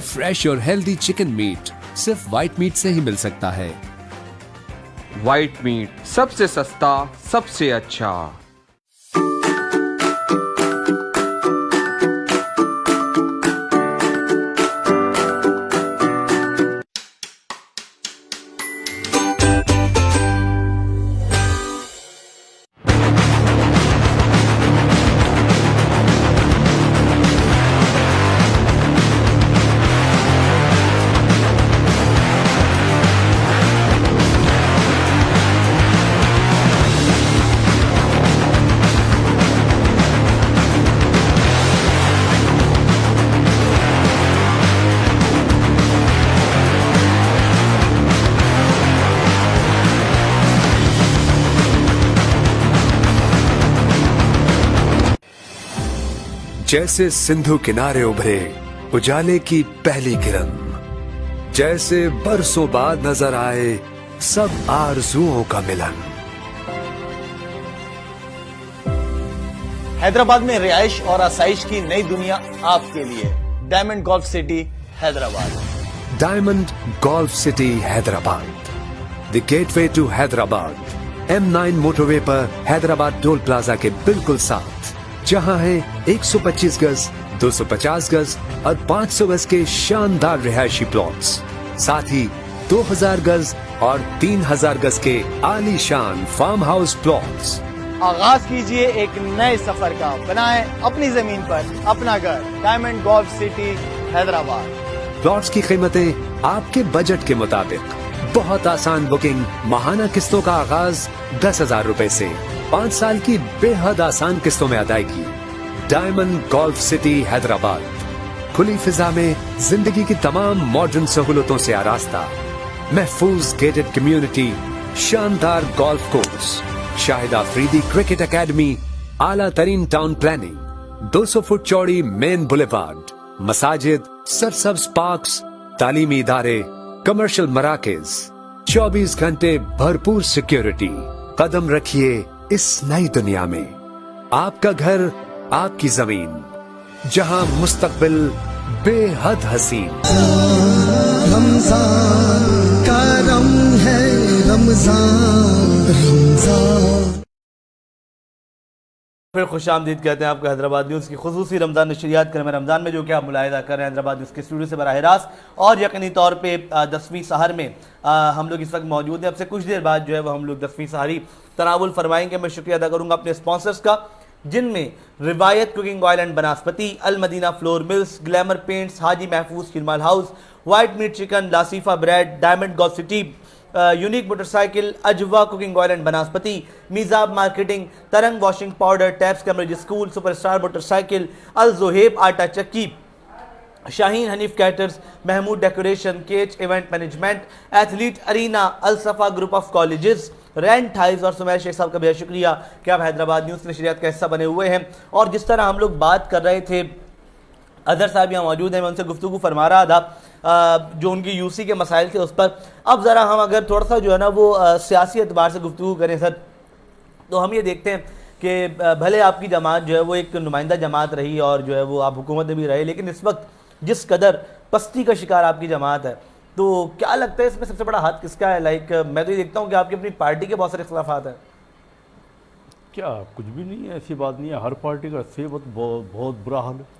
فریش اور ہیلدی چکن میٹ صرف وائٹ میٹ سے ہی مل سکتا ہے. وائٹ میٹ سب سے سستا، سب سے اچھا. جیسے سندھو کنارے ابھرے اجالے کی پہلی کرن، جیسے برسوں بعد نظر آئے سب آرزوؤں کا ملن. حیدرآباد میں رہائش اور آسائش کی نئی دنیا آپ کے لیے. Diamond golf city Hyderabad. Diamond golf city Hyderabad, the gateway to Hyderabad. M9 motorway پر حیدرآباد ٹول پلازا کے بالکل ساتھ، جہاں ہے 125 گز، 250 گز اور 500 گز کے شاندار رہائشی پلاٹس، ساتھ ہی 2000 گز اور 3000 گز کے عالی شان فارم ہاؤس پلاٹس. آغاز کیجئے ایک نئے سفر کا، بنائیں اپنی زمین پر اپنا گھر. Diamond golf city Hyderabad. Plots کی قیمتیں آپ کے بجٹ کے مطابق. بہت آسان بکنگ، ماہانہ قسطوں کا آغاز 10,000 روپے سے، 5 سال کی بے حد آسان قسطوں میں ادائیگی. ڈائمنڈ گولف سٹی حیدرآباد، کھلی فضا میں زندگی کی تمام ماڈرن سہولتوں سے آراستہ، محفوظ گیٹڈ کمیونٹی، شاندار گولف کورس، شاہد آفریدی کرکٹ اکیڈمی، اعلیٰ ترین ٹاؤن پلاننگ، 200 فٹ چوڑی مین بولیوارڈ، مساجد، سرسبز پارکس، تعلیمی ادارے، کمرشل مراکز، 24 گھنٹے بھرپور سیکیورٹی. قدم رکھیے اس نئی دنیا میں. آپ کا گھر، آپ کی زمین، جہاں مستقبل بے حد حسین. رمضان کرم ہے رمضان رمضان. پھر خوش آمدید کہتے ہیں آپ کو حیدرآباد نیوز کی خصوصی رمضان نشریات کرم رمضان میں، جو کہ آپ ملاحظہ کر رہے ہیں حیدرآباد نیوز کے اسٹوڈیو سے براہ راست. اور یقینی طور پہ 10ویں سحر میں ہم لوگ اس وقت موجود ہیں. اب سے کچھ دیر بعد جو ہے وہ ہم لوگ 10ویں سحری تناول فرمائیں گے. میں شکریہ ادا کروں گا اپنے اسپانسرز کا، جن میں روایت کوکنگ آئل اینڈ بناسپتی، المدینہ flour mills, glamour paints, Haji Mahfooz Sheermal house, white meat chicken, لاسیفا bread, diamond golf city, unique motorcycle, Ajwa cooking oil and banaspati, میزاب marketing, Tarang washing powder, tips Cambridge school, super star motorcycle, الزہیب آٹا چکی، Shaheen Hanif caterers, Mahmood decoration, catch event management, athlete arena, الصفا group of colleges, رینٹ ہائز اور سمیر شیخ صاحب کا بہت شکریہ کہ آپ حیدرآباد نیوز نشریات کا حصہ بنے ہوئے ہیں. اور جس طرح ہم لوگ بات کر رہے تھے، اظہر صاحب یہاں موجود ہیں، میں ان سے گفتگو فرما رہا تھا جو ان کی یوسی کے مسائل تھے اس پر. اب ذرا ہم اگر تھوڑا سا جو ہے نا وہ سیاسی اعتبار سے گفتگو کریں سر، تو ہم یہ دیکھتے ہیں کہ بھلے آپ کی جماعت جو ہے وہ ایک نمائندہ جماعت رہی اور جو ہے وہ آپ حکومت میں بھی رہے، لیکن اس وقت جس قدر پستی کا شکار آپ کی جماعت ہے، تو کیا لگتا ہے اس میں سب سے بڑا ہاتھ کس کا ہے؟ لائک میں تو یہ دیکھتا ہوں کہ آپ کی اپنی پارٹی کے بہت سارے اختلافات ہیں. کیا کچھ بھی نہیں ہے، ایسی بات نہیں ہے. ہر پارٹی کا بہت برا حال ہے.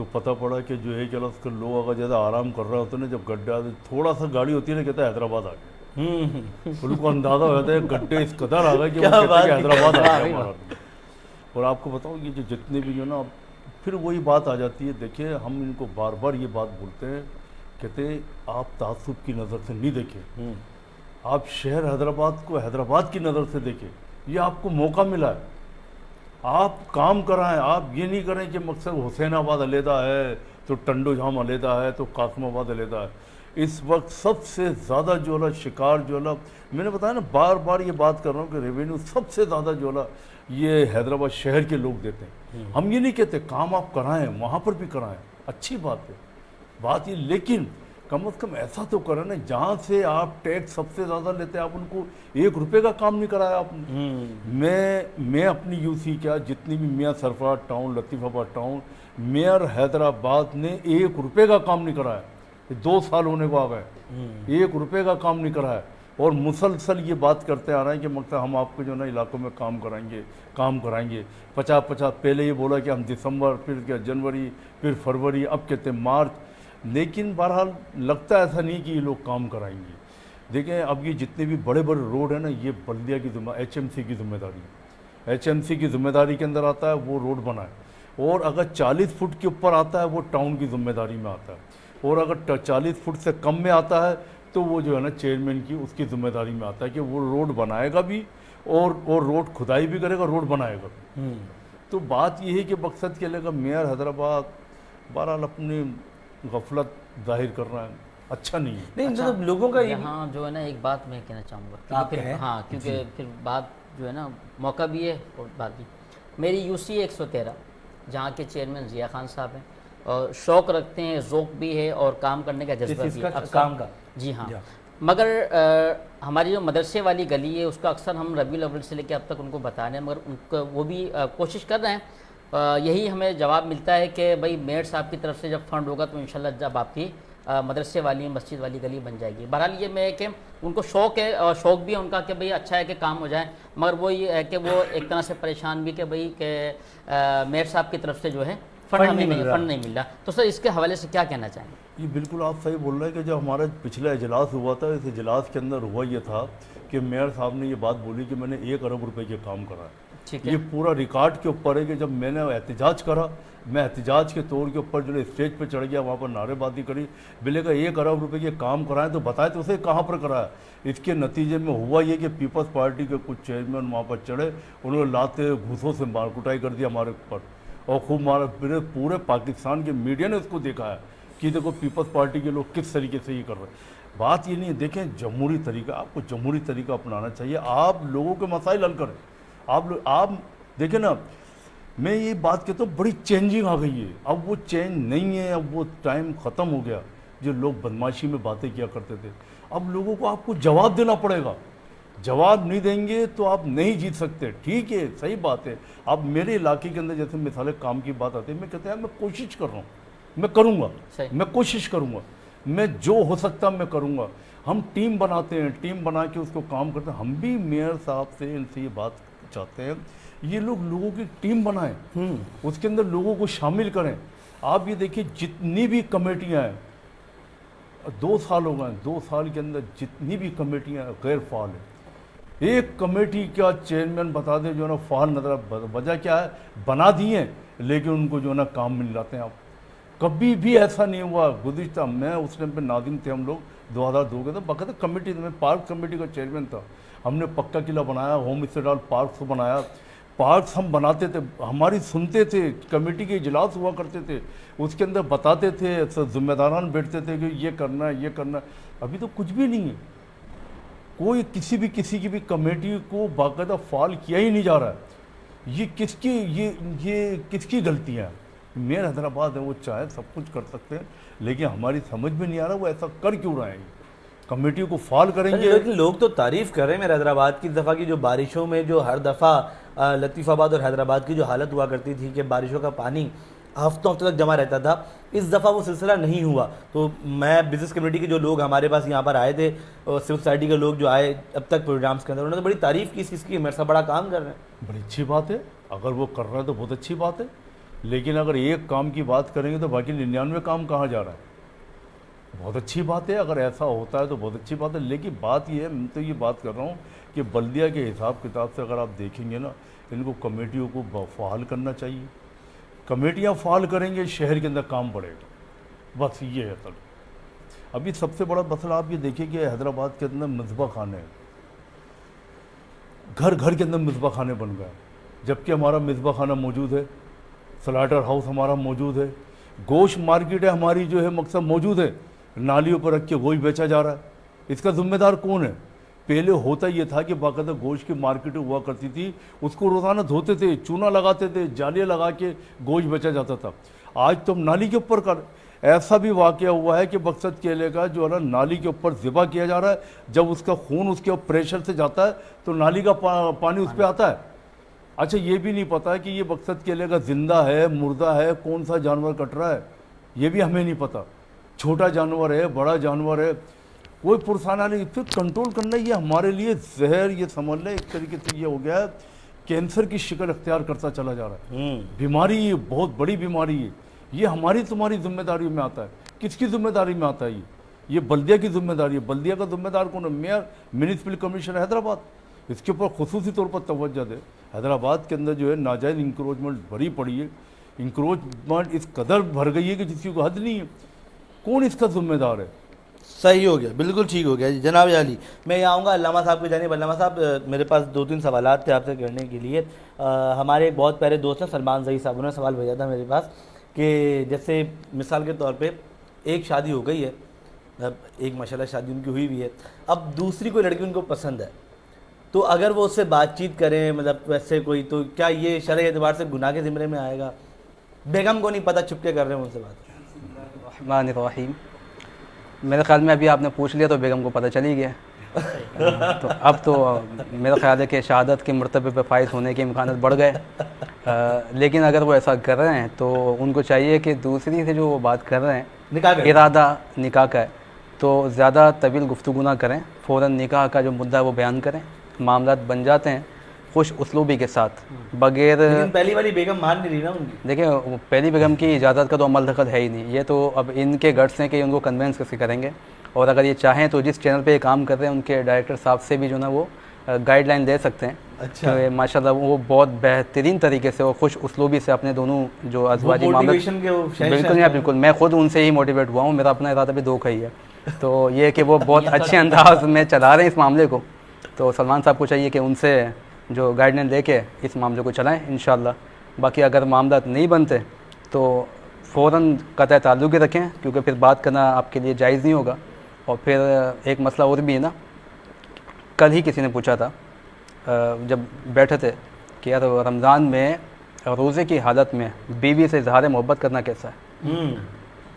تو پتہ پڑا کہ جو ہے چلو اس کے لوگ اگر زیادہ آرام کر رہے ہوتے ہیں نا، جب گڈھے آتے تھوڑا سا گاڑی ہوتی ہے نا، کہتا ہے حیدرآباد آ گیا. ان کو اندازہ ہو جاتا ہے گڈھے اس قدر آ گئے کہ وہ کہتے ہیں کہ حیدرآباد آ گیا ہمارا. اور آپ کو بتاؤں یہ جو جتنے بھی جو نا، پھر وہی بات آ جاتی ہے. دیکھیں ہم ان کو بار بار یہ بات بولتے ہیں، کہتے ہیں آپ تعصب کی نظر سے نہیں دیکھیں، آپ شہر حیدرآباد کو حیدرآباد کی نظر سے دیکھیں. یہ آپ کو موقع ملا ہے، آپ کام کرائیں. آپ یہ نہیں کریں کہ مقصد حسین آباد علیحدہ ہے تو ٹنڈو جھام علیحدہ ہے تو قاسم آباد علیحدہ ہے. اس وقت سب سے زیادہ جو ہے شکار جو ہے، میں نے بتایا نا بار بار یہ بات کر رہا ہوں کہ ریونیو سب سے زیادہ جو ہے یہ حیدرآباد شہر کے لوگ دیتے ہیں. ہم یہ نہیں کہتے کام آپ کرائیں، وہاں پر بھی کرائیں، اچھی بات ہے بات یہ، لیکن کم از کم ایسا تو کریں نا جہاں سے آپ ٹیکس سب سے زیادہ لیتے ہیں، آپ ان کو 1 روپے کا کام نہیں کرایا آپ نے. میں اپنی یو سی کیا جتنی بھی میاں سرفراز ٹاؤن، لطیف آباد ٹاؤن، میئر حیدرآباد نے 1 روپے کا کام نہیں کرایا. 2 سال ہونے کو آ گئے، 1 روپے کا کام نہیں کرایا. اور مسلسل یہ بات کرتے آ رہے ہیں کہ مقصد ہم آپ کو جو نا علاقوں میں کام کرائیں گے 50 پہلے یہ بولا کہ ہم دسمبر، پھر کیا جنوری، پھر فروری، اب کہتے ہیں مارچ. لیکن بہرحال لگتا ایسا نہیں کہ یہ لوگ کام کرائیں گے. دیکھیں اب یہ جتنے بھی بڑے بڑے روڈ ہیں نا، یہ بلدیہ کی ایچ ایم سی کی ذمہ داری ہے. ایچ ایم سی کی ذمہ داری کے اندر آتا ہے وہ روڈ بنائے، اور اگر 40 فٹ کے اوپر آتا ہے وہ ٹاؤن کی ذمہ داری میں آتا ہے، اور اگر 40 فٹ سے کم میں آتا ہے تو وہ جو ہے نا چیئرمین کی اس کی ذمہ داری میں آتا ہے کہ وہ روڈ بنائے گا بھی اور روڈ کھدائی بھی کرے گا، روڈ بنائے گا بھی. تو بات یہ ہے کہ مقصد کیا لے گا میئر حیدرآباد بہرحال اپنی غفلت ظاہر کر رہا ہے، اچھا نہیں ہے. نہیں مطلب لوگوں کا یہاں جو ہے نا ایک بات میں کہنا چاہوں گا، ہاں کیونکہ پھر بات جو ہے نا موقع بھی ہے اور بات بھی. میری یو سی 113 جہاں کے چیئرمین ضیاء خان صاحب ہیں، اور شوق رکھتے ہیں، ذوق بھی ہے اور کام کرنے کا جذبہ بھی ہے کام کا. جی ہاں. مگر ہماری جو مدرسے والی گلی ہے اس کا اکثر ہم ربیع الاول سے لے کے اب تک ان کو بتا رہے ہیں، مگر ان کو وہ بھی کوشش کر رہے ہیں. یہی ہمیں جواب ملتا ہے کہ بھائی میئر صاحب کی طرف سے جب فنڈ ہوگا تو انشاءاللہ جب آپ کی مدرسے والی مسجد والی گلی بن جائے گی. بہرحال یہ میں کہ ان کو شوق ہے، اور شوق بھی ہے ان کا کہ بھئی اچھا ہے کہ کام ہو جائے، مگر وہ یہ ہے کہ وہ ایک طرح سے پریشان بھی کہ بھئی کہ میئر صاحب کی طرف سے جو ہے فنڈ نہیں مل رہا. تو سر اس کے حوالے سے کیا کہنا چاہیں گے؟ یہ بالکل آپ صحیح بول رہے ہیں کہ جب ہمارا پچھلا اجلاس ہوا تھا، اس اجلاس کے اندر ہوا یہ تھا کہ میئر صاحب نے یہ بات بولی کہ میں نے 1 ارب روپے کے کام کرا ہے. یہ پورا ریکارڈ کے اوپر ہے کہ جب میں نے احتجاج کرا، میں احتجاج کے طور کے اوپر جو اسٹیج پہ چڑھ گیا، وہاں پر نعرے بازی کری، بلے کا 1 ارب روپے کے کام کرائیں تو بتائے تو اسے کہاں پر کرایا. اس کے نتیجے میں ہوا یہ کہ پیپلز پارٹی کے کچھ چیئرمین وہاں پر چڑھے، انہوں نے لاتے گھوسوں سے مار کٹائی کر دیا ہمارے اوپر، اور خوب مارا. پورے پاکستان کے میڈیا نے اس کو دیکھا ہے کہ دیکھو پیپلز پارٹی کے لوگ کس طریقے سے یہ کر رہے ہیں. بات یہ نہیں ہے، دیکھیں جمہوری طریقہ، آپ کو جمہوری طریقہ اپنانا چاہیے. آپ لوگوں کے مسائل حل کریں. آپ دیکھیں نا، میں یہ بات کہتا ہوں بڑی چینجنگ آ گئی ہے. اب وہ چینج نہیں ہے، اب وہ ٹائم ختم ہو گیا جو لوگ بدماشی میں باتیں کیا کرتے تھے. اب لوگوں کو آپ کو جواب دینا پڑے گا. جواب نہیں دیں گے تو آپ نہیں جیت سکتے. ٹھیک ہے، صحیح بات ہے. اب میرے علاقے کے اندر جیسے مثال کام کی بات آتی ہے، میں کہتا ہے میں کوشش کر رہا ہوں، میں کروں گا، میں کوشش کروں گا، میں جو ہو سکتا میں کروں گا. ہم ٹیم بناتے ہیں، ٹیم بنا کے اس کو کام کرتے ہیں. ہم بھی میئر صاحب سے ان سے یہ بات چاہتے ہیں، یہ لوگوں کی ٹیم بنائیں، اس کے اندر لوگوں کو شامل کریں. آپ یہ دیکھیں جتنی بھی کمیٹیاں ہیں، 2 سال ہو گئے، 2 سال کے اندر جتنی بھی کمیٹیاں غیر فعال ہیں. ایک کمیٹی کا چیئرمین بتا دیں جو ہے نا فعال نظر. وجہ کیا ہے؟ بنا دیے لیکن ان کو جو ہے نا کام مل جاتے ہیں. آپ کبھی بھی ایسا نہیں ہوا. گزشتہ میں اس ٹائم پہ ناظم تھے ہم لوگ 2002 کے تھے، باقاعدہ کمیٹی میں پارک کمیٹی کا چیئرمین تھا. ہم نے پکا قلعہ بنایا، ہوم اسٹے پارکس کو بنایا. پارکس ہم بناتے تھے، ہماری سنتے تھے، کمیٹی کے اجلاس ہوا کرتے تھے، اس کے اندر بتاتے تھے، ذمہ داران بیٹھتے تھے کہ یہ کرنا ہے، یہ کرنا ہے. ابھی تو کچھ بھی نہیں ہے. کوئی کسی کی بھی کمیٹی کو باقاعدہ فعال کیا ہی نہیں جا رہا ہے. یہ کس کی غلطیاں ہیں؟ میئر حیدرآباد ہے، وہ چاہے سب کچھ کر سکتے ہیں، لیکن ہماری سمجھ میں نہیں آ رہا وہ ایسا کر کیوں رہے ہیں. کمیٹیوں کو فعال کریں گے. لیکن لوگ تو تعریف کر رہے ہیں میرے حیدرآباد کی. اس دفعہ کی جو بارشوں میں جو ہر دفعہ لطیف آباد اور حیدرآباد کی جو حالت ہوا کرتی تھی کہ بارشوں کا پانی ہفتوں تک جمع رہتا تھا، اس دفعہ وہ سلسلہ نہیں ہوا. تو میں بزنس کمیونٹی کے جو لوگ ہمارے پاس یہاں پر آئے تھے، سول سوسائٹی کے لوگ جو آئے اب تک پروگرامز کے اندر، انہوں نے بڑی تعریف کی اس کی. میرے ساتھ بڑا کام کر رہے ہیں. بڑی اچھی بات ہے، اگر وہ کر رہے ہیں تو بہت اچھی بات ہے. لیکن اگر ایک کام کی بات کریں گے تو باقی 99 کام کہاں جا رہا ہے. بہت اچھی بات ہے اگر ایسا ہوتا ہے تو بہت اچھی بات ہے, لیکن بات یہ ہے, میں تو یہ بات کر رہا ہوں کہ بلدیہ کے حساب کتاب سے اگر آپ دیکھیں گے نا, ان کو کمیٹیوں کو فعال کرنا چاہیے. کمیٹیاں فعال کریں گے, شہر کے اندر کام بڑھے گا, بس یہ ہے سر. ابھی سب سے بڑا مسئلہ آپ یہ دیکھیں کہ حیدرآباد کے اندر مذبح خانے ہیں, گھر گھر کے اندر مذبح خانے بن گئے, جبکہ ہمارا مذبح خانہ موجود ہے, سلاٹر ہاؤس ہمارا موجود ہے, گوشت مارکیٹ ہے ہماری جو ہے مقصد موجود ہے, نالیوں پر رکھ کے گوشت بیچا جا رہا ہے. اس کا ذمہ دار کون ہے؟ پہلے ہوتا یہ تھا کہ باقاعدہ گوشت کی مارکیٹ ہوا کرتی تھی, اس کو روزانہ دھوتے تھے, چونا لگاتے تھے, جالیاں لگا کے گوشت بیچا جاتا تھا. آج تو ہم نالی کے اوپر کر, ایسا بھی واقعہ ہوا ہے کہ مقصد کیلے کا جو ہے نا نالی کے اوپر ذبح کیا جا رہا ہے, جب اس کا خون اس کے پریشر سے جاتا ہے تو نالی کا پانی اس پہ آتا ہے. اچھا یہ بھی نہیں پتا کہ یہ مقصد کیلے کا زندہ ہے مردہ ہے, کون سا جانور کٹ رہا ہے, یہ بھی ہمیں نہیں پتا. چھوٹا جانور ہے بڑا جانور ہے, کوئی پرسانہ نہیں. پھر کنٹرول کرنا یہ ہمارے لیے زہر, یہ سمجھ لیں ایک طریقے سے یہ ہو گیا ہے کینسر کی شکل اختیار کرتا چلا جا رہا ہے. بیماری یہ بہت بڑی بیماری ہے, یہ ہماری تمہاری ذمہ داری میں آتا ہے. کس کی ذمہ داری میں آتا ہے؟ یہ بلدیہ کی ذمہ داری ہے. بلدیہ کا ذمہ دار کون ہے؟ Mayor, municipal commissioner Hyderabad. اس کے اوپر خصوصی طور پر توجہ دے. حیدرآباد کے اندر جو ہے ناجائز انکروچمنٹ بھری پڑی ہے, انکروچمنٹ اس قدر بھر گئی ہے کہ جس کی کوئی حد نہیں ہے. کون اس کا ذمہ دار ہے؟ صحیح ہو گیا, بالکل ٹھیک ہو گیا. جناب علی, میں یہ آؤں گا علامہ صاحب کی جانب. علامہ صاحب میرے پاس 2-3 سوالات تھے آپ سے کرنے کے لیے. ہمارے ایک بہت پیارے دوست ہیں سلمان ظہیر صاحب, انہوں نے سوال بھیجا تھا میرے پاس کہ جیسے مثال کے طور پہ ایک شادی ہو گئی ہے, ایک ماشاءاللہ شادی ان کی ہوئی بھی ہے, اب دوسری کوئی لڑکی ان کو پسند ہے, تو اگر وہ اس سے بات چیت کریں مطلب ویسے کوئی, تو کیا یہ شرعی اعتبار سے گناہ کے زمرے میں آئے گا؟ بیگم کو نہیں پتہ, چھپکے کر رہے ہیں ان سے بات. الرحمن الرحیم. میرے خیال میں ابھی آپ نے پوچھ لیا تو بیگم کو پتہ چلی گیا. تو اب تو میرا خیال ہے کہ شہادت کے مرتبے پہ فائز ہونے کے امکانات بڑھ گئے. لیکن اگر وہ ایسا کر رہے ہیں تو ان کو چاہیے کہ دوسری سے جو وہ بات کر رہے ہیں ارادہ نکاح کا ہے تو زیادہ طویل گفتگو نہ کریں, فوراً نکاح کا جو مدعا ہے وہ بیان کریں. معاملات بن جاتے ہیں خوش اسلوبی کے ساتھ, بغیر. پہلی والی بیگم مان نہیں رہی نا ان کی. دیکھیں پہلی بیگم کی اجازت کا تو عمل دخل ہے ہی نہیں, یہ تو اب ان کے گٹس ہیں کہ ان کو کنوینس کیسے کریں گے. اور اگر یہ چاہیں تو جس چینل پہ یہ کام کر رہے ہیں ان کے ڈائریکٹر صاحب سے بھی جو نا وہ گائیڈ لائن دے سکتے ہیں. اچھا, ماشاء اللہ وہ بہت بہترین طریقے سے اور خوش اسلوبی سے اپنے دونوں جو ازواجی معاملات. بالکل بالکل, میں خود ان سے ہی موٹیویٹ ہوا ہوں, میرا اپنا ارادہ بھی دو کا ہی ہے. تو یہ کہ وہ بہت اچھے انداز میں چلا رہے ہیں اس معاملے کو, تو سلمان صاحب کو چاہیے کہ ان سے جو گائیڈ لائن لے کے اس معاملے کو چلائیں انشاءاللہ. باقی اگر معاملات نہیں بنتے تو فوراً قطع تعلق رکھیں, کیونکہ پھر بات کرنا آپ کے لیے جائز نہیں ہوگا. اور پھر ایک مسئلہ اور بھی ہے نا, کل ہی کسی نے پوچھا تھا جب بیٹھے تھے کہ یار رمضان میں روزے کی حالت میں بیوی سے اظہار محبت کرنا کیسا ہے.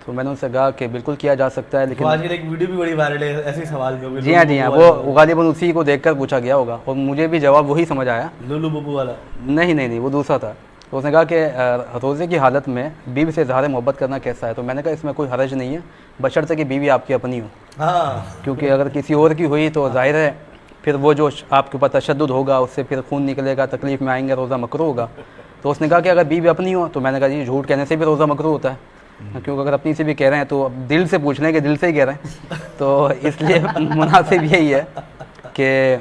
تو میں نے ان سے کہا کہ بالکل کیا جا سکتا ہے, لیکن آج کل ایک ویڈیو بھی بڑی وائرل ہے ایسے سوال کے. جی ہاں, وہ غالباً اسی کو دیکھ کر پوچھا گیا ہوگا اور مجھے بھی جواب وہی سمجھ آیا. لولو ببو والا نہیں, وہ دوسرا تھا. تو اس نے کہا کہ روزے کی حالت میں بیوی سے اظہار محبت کرنا کیسا ہے. تو میں نے کہا اس میں کوئی حرج نہیں ہے, بشرطے کہ بیوی آپ کی اپنی ہو. کیونکہ اگر کسی اور کی ہوئی تو ظاہر ہے پھر وہ جو آپ کے اوپر تشدد ہوگا, اس سے پھر خون نکلے گا, تکلیف میں آئیں گے, روزہ مکروہ ہوگا. تو اس نے کہا کہ اگر بیوی اپنی ہو, تو میں نے کہا جی جھوٹ کہنے سے بھی روزہ مکروہ ہوتا ہے, کیونکہ اگر اپنی سے بھی کہہ رہے ہیں تو دل سے پوچھ لیں کہ دل سے ہی کہہ رہے ہیں. تو اس لیے مناسب یہی ہے کہ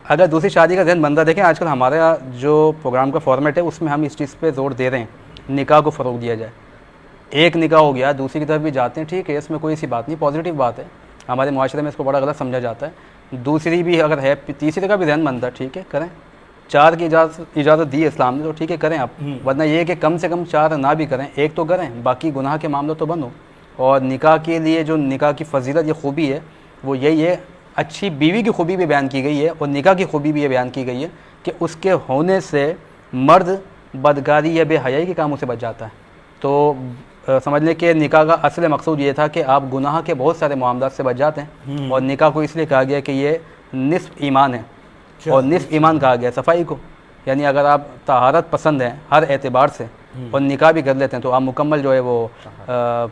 اگر دوسری شادی کا ذہن بندہ, دیکھیں آج کل ہمارا جو پروگرام کا فارمیٹ ہے اس میں ہم اس چیز پہ زور دے رہے ہیں نکاح کو فروغ دیا جائے. ایک نکاح ہو گیا, دوسری کی طرف بھی جاتے ہیں, ٹھیک ہے, اس میں کوئی ایسی بات نہیں, پازیٹیو بات ہے. ہمارے معاشرے میں اس کو بڑا غلط سمجھا جاتا ہے. دوسری بھی اگر ہے, تیسری کا بھی ذہن بنتا ہے, ٹھیک ہے کریں. 4 کی اجازت دی اسلام نے, تو ٹھیک ہے کریں آپ, ورنہ یہ کہ کم سے کم 4 نہ بھی کریں, ایک تو کریں, باقی گناہ کے معاملہ تو بند ہو. اور نکاح کے لیے جو نکاح کی فضیلت یہ خوبی ہے وہ یہی ہے, اچھی بیوی کی خوبی بھی بیان کی گئی ہے اور نکاح کی خوبی بھی یہ بیان کی گئی ہے کہ اس کے ہونے سے مرد بدکاری یا بے حیائی کے کاموں سے بچ جاتا ہے. تو سمجھ لیں کہ نکاح کا اصل مقصود یہ تھا کہ آپ گناہ کے بہت سارے معاملات سے بچ جاتے ہیں. اور نکاح کو اس لیے کہا گیا کہ یہ نصف ایمان ہے, اور نصف ایمان کہا گیا صفائی کو. یعنی اگر آپ طہارت پسند ہیں ہر اعتبار سے اور نکاح بھی کر لیتے ہیں تو آپ مکمل جو ہے وہ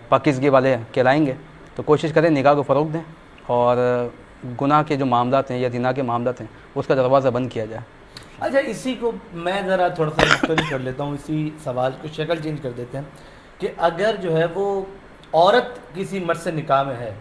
پاکیزگی والے کہلائیں گے. تو کوشش کریں نکاح کو فروغ دیں اور گناہ کے جو معاملات ہیں یا زنا کے معاملات ہیں اس کا دروازہ بند کیا جائے. اچھا اسی کو میں ذرا تھوڑا سا مختلف کر لیتا ہوں, اسی سوال کو شکل چینج کر دیتے ہیں کہ اگر جو ہے وہ عورت کسی مرد سے نکاح میں ہے,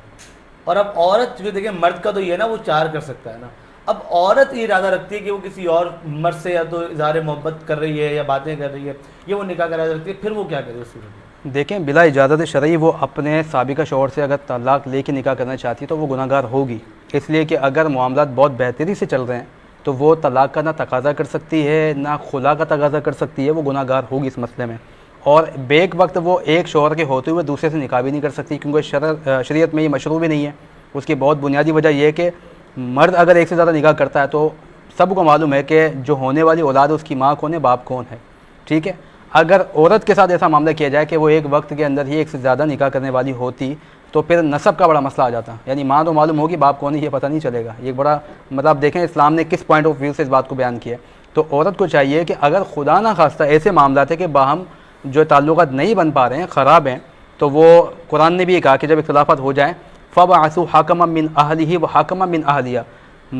اور اب عورت جو دیکھیں مرد کا تو یہ ہے نا وہ 4 کر سکتا ہے نا, اب عورت یہ ارادہ رکھتی ہے کہ وہ کسی اور مرد سے یا تو اظہار محبت کر رہی ہے یا باتیں کر رہی ہے یا وہ نکاح کا ارادہ رکھتی ہے, پھر وہ کیا کرے اس صورت میں؟ دیکھیں بلا اجازت شرعی وہ اپنے سابقہ شوہر سے اگر طلاق لے کے نکاح کرنا چاہتی ہے تو وہ گناہ گار ہوگی, اس لیے کہ اگر معاملات بہت بہتری سے چل رہے ہیں تو وہ طلاق کا نہ تقاضا کر سکتی ہے نہ خلا کا تقاضا کر سکتی ہے, وہ گناہ گار ہوگی اس مسئلے میں. اور بیک وقت وہ ایک شوہر کے ہوتے ہوئے دوسرے سے نکاح بھی نہیں کر سکتی, کیونکہ شریعت میں یہ مشروع بھی نہیں ہے. اس کی بہت بنیادی وجہ یہ ہے کہ مرد اگر ایک سے زیادہ نکاح کرتا ہے تو سب کو معلوم ہے کہ جو ہونے والی اولاد ہے اس کی ماں کون ہے, باپ کون ہے, ٹھیک ہے. اگر عورت کے ساتھ ایسا معاملہ کیا جائے کہ وہ ایک وقت کے اندر ہی ایک سے زیادہ نکاح کرنے والی ہوتی تو پھر نسب کا بڑا مسئلہ آ جاتا, یعنی ماں تو معلوم ہوگی, باپ کون ہے یہ پتہ نہیں چلے گا. یہ بڑا مطلب دیکھیں اسلام نے کس پوائنٹ آف ویو سے اس بات کو بیان کیا ہے. تو عورت کو چاہیے کہ اگر خدا نہ خواستہ ایسے معاملات ہے کہ باہم جو تعلقات نہیں بن پا رہے ہیں, خراب ہیں, تو وہ قرآن نے بھی یہ کہا کہ جب اختلافات ہو جائیں فَبْعَثُوا حَكَمًا مِّنْ أَهْلِهِ وَحَكَمًا مِّنْ أَهْلِهَا,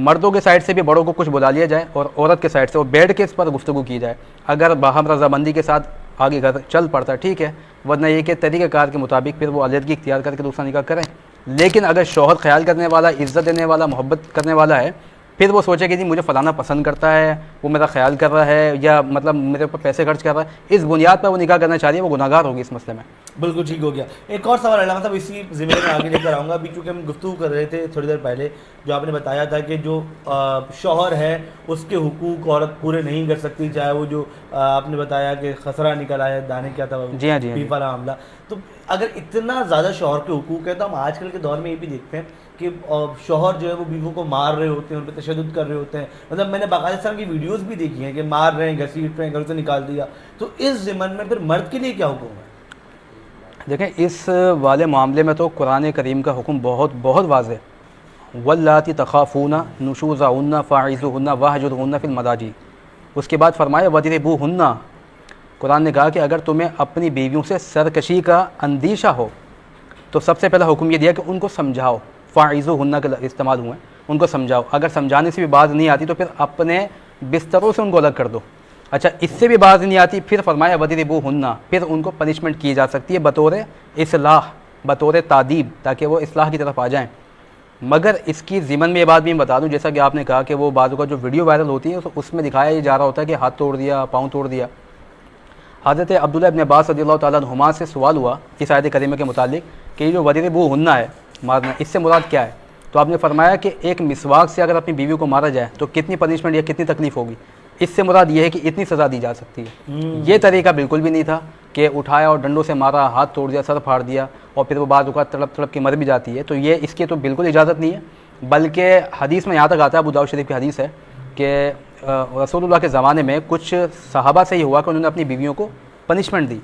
مردوں کے سائڈ سے بھی بڑوں کو کچھ بلا لیا جائے اور عورت کے سائڈ سے وہ بیٹھ کے اس پر گفتگو کی جائے. اگر باہم رضامندی کے ساتھ آگے گھر چل پڑتا ہے ٹھیک ہے, ورنہ یہ کہ طریقہ کار کے مطابق پھر وہ علیحدگی اختیار کر کے دوسرا نکاح کریں. لیکن اگر شوہر خیال کرنے والا, عزت دینے والا, محبت کرنے والا ہے, پھر وہ سوچے کہ جی مجھے فلانا پسند کرتا ہے, وہ میرا خیال کر رہا ہے یا مطلب میرے اوپر پیسے خرچ کر رہا ہے, اس بنیاد پر وہ نکاح کرنا چاہ رہی ہے, وہ گناہ گار ہوگی اس مسئلے میں. بالکل ٹھیک ہو گیا. ایک اور سوال علامہ صاحب اسی ضمن میں آگے لے کر آؤں گا, ابھی چونکہ ہم گفتگو کر رہے تھے تھوڑی دیر پہلے, جو آپ نے بتایا تھا کہ جو شوہر ہے اس کے حقوق عورت پورے نہیں کر سکتی, چاہے وہ جو آپ نے بتایا کہ خسرہ نکل آیا, دانے کیا تھا, جی ہاں بیف والا معاملہ. تو اگر اتنا زیادہ شوہر کے حقوق ہے تو ہم آج کل کے دور میں یہ بھی دیکھتے ہیں کہ شوہر جو ہے وہ بیویوں کو مار رہے ہوتے ہیں, ان پہ تشدد کر رہے ہوتے ہیں. مطلب میں نے باقاعدہ طرح کی ویڈیوز بھی دیکھی ہیں کہ مار رہے ہیں, گھسیٹ رہے ہیں, گھر سے نکال دیا. تو اس ضمن میں پھر مرد کے لیے کیا حکم ہے؟ دیکھیں اس والے معاملے میں تو قرآن کریم کا حکم بہت بہت واضح ہے. واللاتی تخافون نشوزہن فاعظوہن واہجرہن فی المضاجع. اس کے بعد فرمایا وضربوہن. قرآن نے کہا کہ اگر تمہیں اپنی بیویوں سے سرکشی کا اندیشہ ہو تو سب سے پہلا حکم یہ دیا کہ ان کو سمجھاؤ. فاعظوہن کا استعمال ہوئے, ان کو سمجھاؤ. اگر سمجھانے سے بھی باز نہیں آتی تو پھر اپنے بستروں سے ان کو الگ کر دو. اچھا اس سے بھی باز نہیں آتی, پھر فرمایا وضربوہن, پھر ان کو پنشمنٹ کی جا سکتی ہے بطور اصلاح, بطور تعدیب, تاکہ وہ اصلاح کی طرف آ جائیں. مگر اس کی ضمن میں یہ بات بھی میں بتا دوں, جیسا کہ آپ نے کہا کہ وہ بعضوں کا جو ویڈیو وائرل ہوتی ہے اس میں دکھایا یہ جا رہا ہوتا ہے کہ ہاتھ توڑ دیا, پاؤں توڑ دیا. حضرت عبداللہ ابن عباس رضی اللہ تعالیٰ عنہما سے سوال ہوا اس آیت کریمہ کے متعلق کہ یہ جو وضربوہن ہے مارنا, اس سے مراد کیا ہے؟ تو آپ نے فرمایا کہ ایک مسواک سے اگر اپنی بیوی کو مارا جائے تو کتنی پنشمنٹ یا کتنی تکلیف ہوگی. اس سے مراد یہ ہے کہ اتنی سزا دی جا سکتی ہے. یہ طریقہ بالکل بھی نہیں تھا کہ اٹھایا اور ڈنڈوں سے مارا, ہاتھ توڑ دیا, سر پھاڑ دیا اور پھر وہ بعض اوقات تڑپ تڑپ کے مر بھی جاتی ہے. تو یہ اس کی تو بالکل اجازت نہیں ہے. بلکہ حدیث میں یہاں تک آتا ہے, ابو داؤد شریف کی حدیث ہے کہ رسول اللہ کے زمانے میں کچھ صحابہ سے یہ ہوا کہ انہوں نے اپنی بیویوں کو پنشمنٹ دی,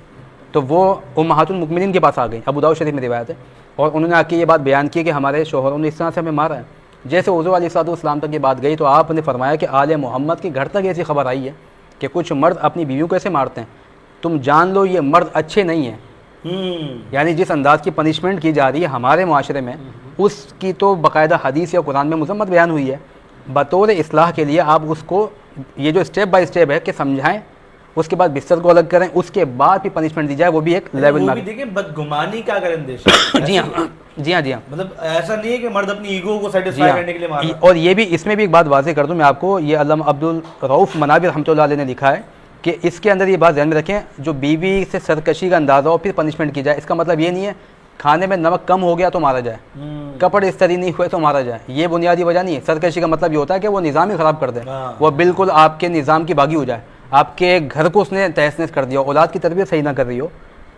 تو وہ امہات المؤمنین کے پاس آ گئیں, ابو داؤد شریف میں روایت ہے, اور انہوں نے آ کے یہ بات بیان کی کہ ہمارے شوہروں نے اس طرح سے ہمیں مارا ہے. جیسے حضور علیہ السلام تک یہ بات گئی تو آپ نے فرمایا کہ آل محمد کے گھر تک ایسی خبر آئی ہے کہ کچھ مرد اپنی بیویوں کو ایسے مارتے ہیں, تم جان لو یہ مرد اچھے نہیں ہیں. یعنی جس انداز کی پنشمنٹ کی جا رہی ہے ہمارے معاشرے میں, اس کی تو باقاعدہ حدیث یا قرآن میں مذمت بیان ہوئی ہے. بطور اصلاح کے لیے آپ اس کو یہ جو اسٹیپ بائی اسٹیپ ہے کہ سمجھائیں, اس کے بعد بستر کو الگ کریں, اس کے بعد بھی پنشمنٹ دی جائے, وہ بھی ایک لیول میں. دیکھیں بدگمانی کا اگر اندیشہ جی ہاں جی ہاں جی ہاں, مطلب ایسا نہیں ہے کہ مرد اپنی ایگو کو سیٹسفائی کرنے کے لیے مار رہا ہے. اور یہ بھی اس میں بھی ایک بات واضح کر دوں میں آپ کو, یہ علامہ عبدالرؤف منابی رحمۃ اللہ علیہ نے لکھا ہے کہ اس کے اندر یہ بات ذہن میں رکھیں, جو بیوی سے سرکشی کا اندازہ ہو پھر پنشمنٹ کی جائے, اس کا مطلب یہ نہیں ہے کھانے میں نمک کم ہو گیا تو مارا جائے, کپڑے استری نہیں ہوئے تو مارا جائے. یہ بنیادی وجہ نہیں ہے. سرکشی کا مطلب یہ ہوتا ہے کہ وہ نظام ہی خراب کر دے, وہ بالکل آپ کے نظام کی باغی ہو جائے, آپ کے گھر کو اس نے تہس نہس کر دیا, اولاد کی تربیت صحیح نہ کر رہی ہو,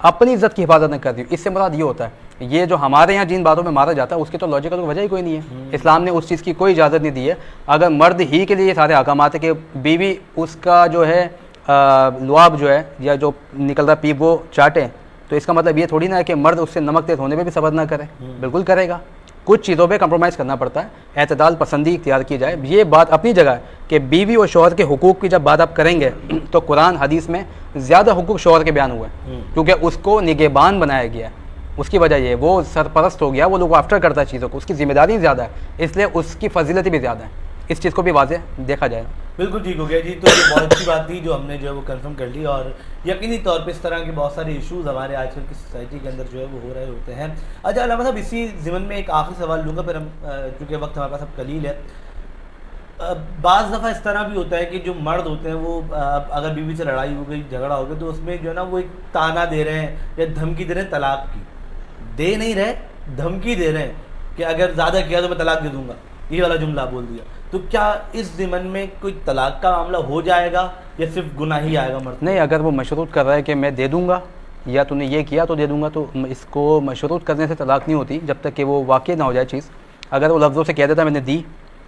اپنی عزت کی حفاظت نہ کر رہی ہو. اس سے مراد یہ ہوتا ہے. یہ جو ہمارے یہاں جن باتوں میں مارا جاتا ہے اس کی تو لاجیکل وجہ ہی کوئی نہیں ہے. اسلام نے اس چیز کی کوئی اجازت نہیں دی ہے. اگر مرد ہی کے لیے یہ سارے احکامات ہیں کہ بیوی اس کا جو ہے لعاب جو ہے یا جو نکل رہا پیپ وہ چاٹیں, تو اس کا مطلب یہ تھوڑی نہ ہے کہ مرد اس سے نمک تیز ہونے پہ بھی صبر نہ کرے. بالکل کرے گا. کچھ چیزوں پہ کمپرومائز کرنا پڑتا ہے, اعتدال پسندی اختیار کی جائے. یہ بات اپنی جگہ ہے کہ بیوی اور شوہر کے حقوق کی جب بات آپ کریں گے تو قرآن حدیث میں زیادہ حقوق شوہر کے بیان ہوئے ہیں, کیونکہ اس کو نگہبان بنایا گیا ہے. اس کی وجہ یہ وہ سرپرست ہو گیا, وہ لوگ آفٹر کرتا ہے چیزوں کو, اس کی ذمہ داری زیادہ ہے, اس لیے اس کی فضیلت بھی زیادہ ہے. اس چیز کو بھی واضح دیکھا جائے. بالکل ٹھیک ہو گیا جی. تو یہ بہت اچھی بات تھی جو ہم نے جو ہے وہ کنفرم کر لی, اور یقینی طور پہ اس طرح کے بہت سارے ایشوز ہمارے آج کل کی سوسائٹی کے اندر جو ہے وہ ہو رہے ہوتے ہیں. اچھا علامہ صاحب, اسی ضمن میں ایک آخری سوال لوں گا, پھر ہم چونکہ وقت ہمارے پاس اب قلیل ہے. بعض دفعہ اس طرح بھی ہوتا ہے کہ جو مرد ہوتے ہیں وہ اگر بیوی سے لڑائی ہو گئی, جھگڑا ہو گیا, تو اس میں جو ہے نا وہ ایک تانا دے رہے ہیں یا دھمکی دے رہے ہیں طلاق کی. دے نہیں رہے, دھمکی دے رہے ہیں کہ اگر زیادہ کیا تو میں طلاق دے دوں گا, یہ والا جملہ بول دیا. تو کیا اس ضمن میں کوئی طلاق کا معاملہ ہو جائے گا یا صرف گناہ ہی آئے گا مرد؟ نہیں, اگر وہ مشروط کر رہا ہے کہ میں دے دوں گا یا تو نے یہ کیا تو دے دوں گا, تو اس کو مشروط کرنے سے طلاق نہیں ہوتی جب تک کہ وہ واقع نہ ہو جائے چیز. اگر وہ لفظوں سے کہہ دیتا ہے میں نے دی,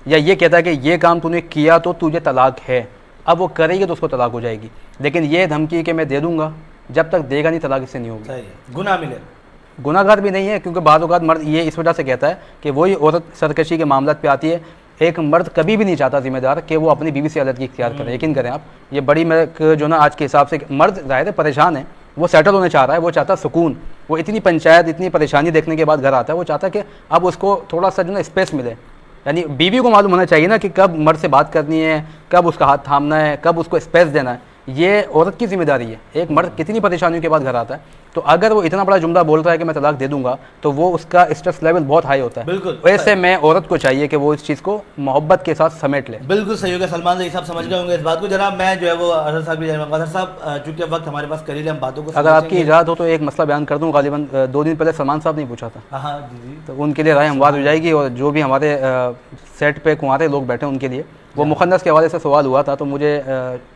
یا یہ کہتا ہے کہ یہ کام تو نے کیا تو تجھے طلاق ہے, اب وہ کرے گی تو اس کو طلاق ہو جائے گی. لیکن یہ دھمکی کہ میں دے دوں گا, جب تک دے گا نہیں طلاق اس سے نہیں ہوگی. گناہ ملے, گناہ گار بھی نہیں ہے, کیونکہ بعض اوقات مرد یہ اس وجہ سے کہتا ہے کہ وہی عورت سرکشی کے معاملات پہ آتی ہے. ایک مرد کبھی بھی نہیں چاہتا ذمہ دار کہ وہ اپنی بیوی سے علیحدگی اختیار کرے. یقین کریں آپ, یہ بڑی جو نا آج کے حساب سے مرد ظاہر ہے پریشان ہے, وہ سیٹل ہونے چاہ رہا ہے, وہ چاہتا ہے سکون. وہ اتنی پنچایت اتنی پریشانی دیکھنے کے بعد گھر آتا ہے, وہ چاہتا ہے کہ اب اس کو تھوڑا سا جو نا اسپیس ملے. یعنی بیوی کو معلوم ہونا چاہیے نا کہ کب مرد سے بات کرنی ہے, کب اس کا ہاتھ تھامنا ہے, کب اس کو اسپیس دینا ہے. یہ عورت کی ذمہ داری ہے. ایک مرد کتنی پریشانیوں کے بعد گھر آتا ہے, تو اگر وہ اتنا بڑا جملہ بولتا ہے کہ میں طلاق دے دوں گا, تو وہ اس کا اسٹریس لیول بہت ہائی ہوتا ہے. بالکل ویسے میں عورت کو چاہیے کہ وہ اس چیز کو محبت کے ساتھ سمیٹ لے. بالکل صحیح ہوگا. سلمان رضی صاحب سمجھ گئے ہوں گے اس بات کو. جناب میں جو ہے وہ اظہر صاحب بھی اظہر صاحب, چونکہ اب وقت ہمارے پاس قلیل ہے, ہم باتوں کو اگر آپ کی اجازت ہو تو ایک مسئلہ بیان کر دوں. غالباً 2 دن پہلے سلمان صاحب نہیں پوچھا تھا, ہاں جی جی, تو ان کے لیے رائے ہموار ہو جائے گی. اور جو بھی ہمارے سیٹ پہ کنوارے لوگ بیٹھے ہیں ان کے لیے وہ مخنث کے حوالے سے سوال ہوا تھا, تو مجھے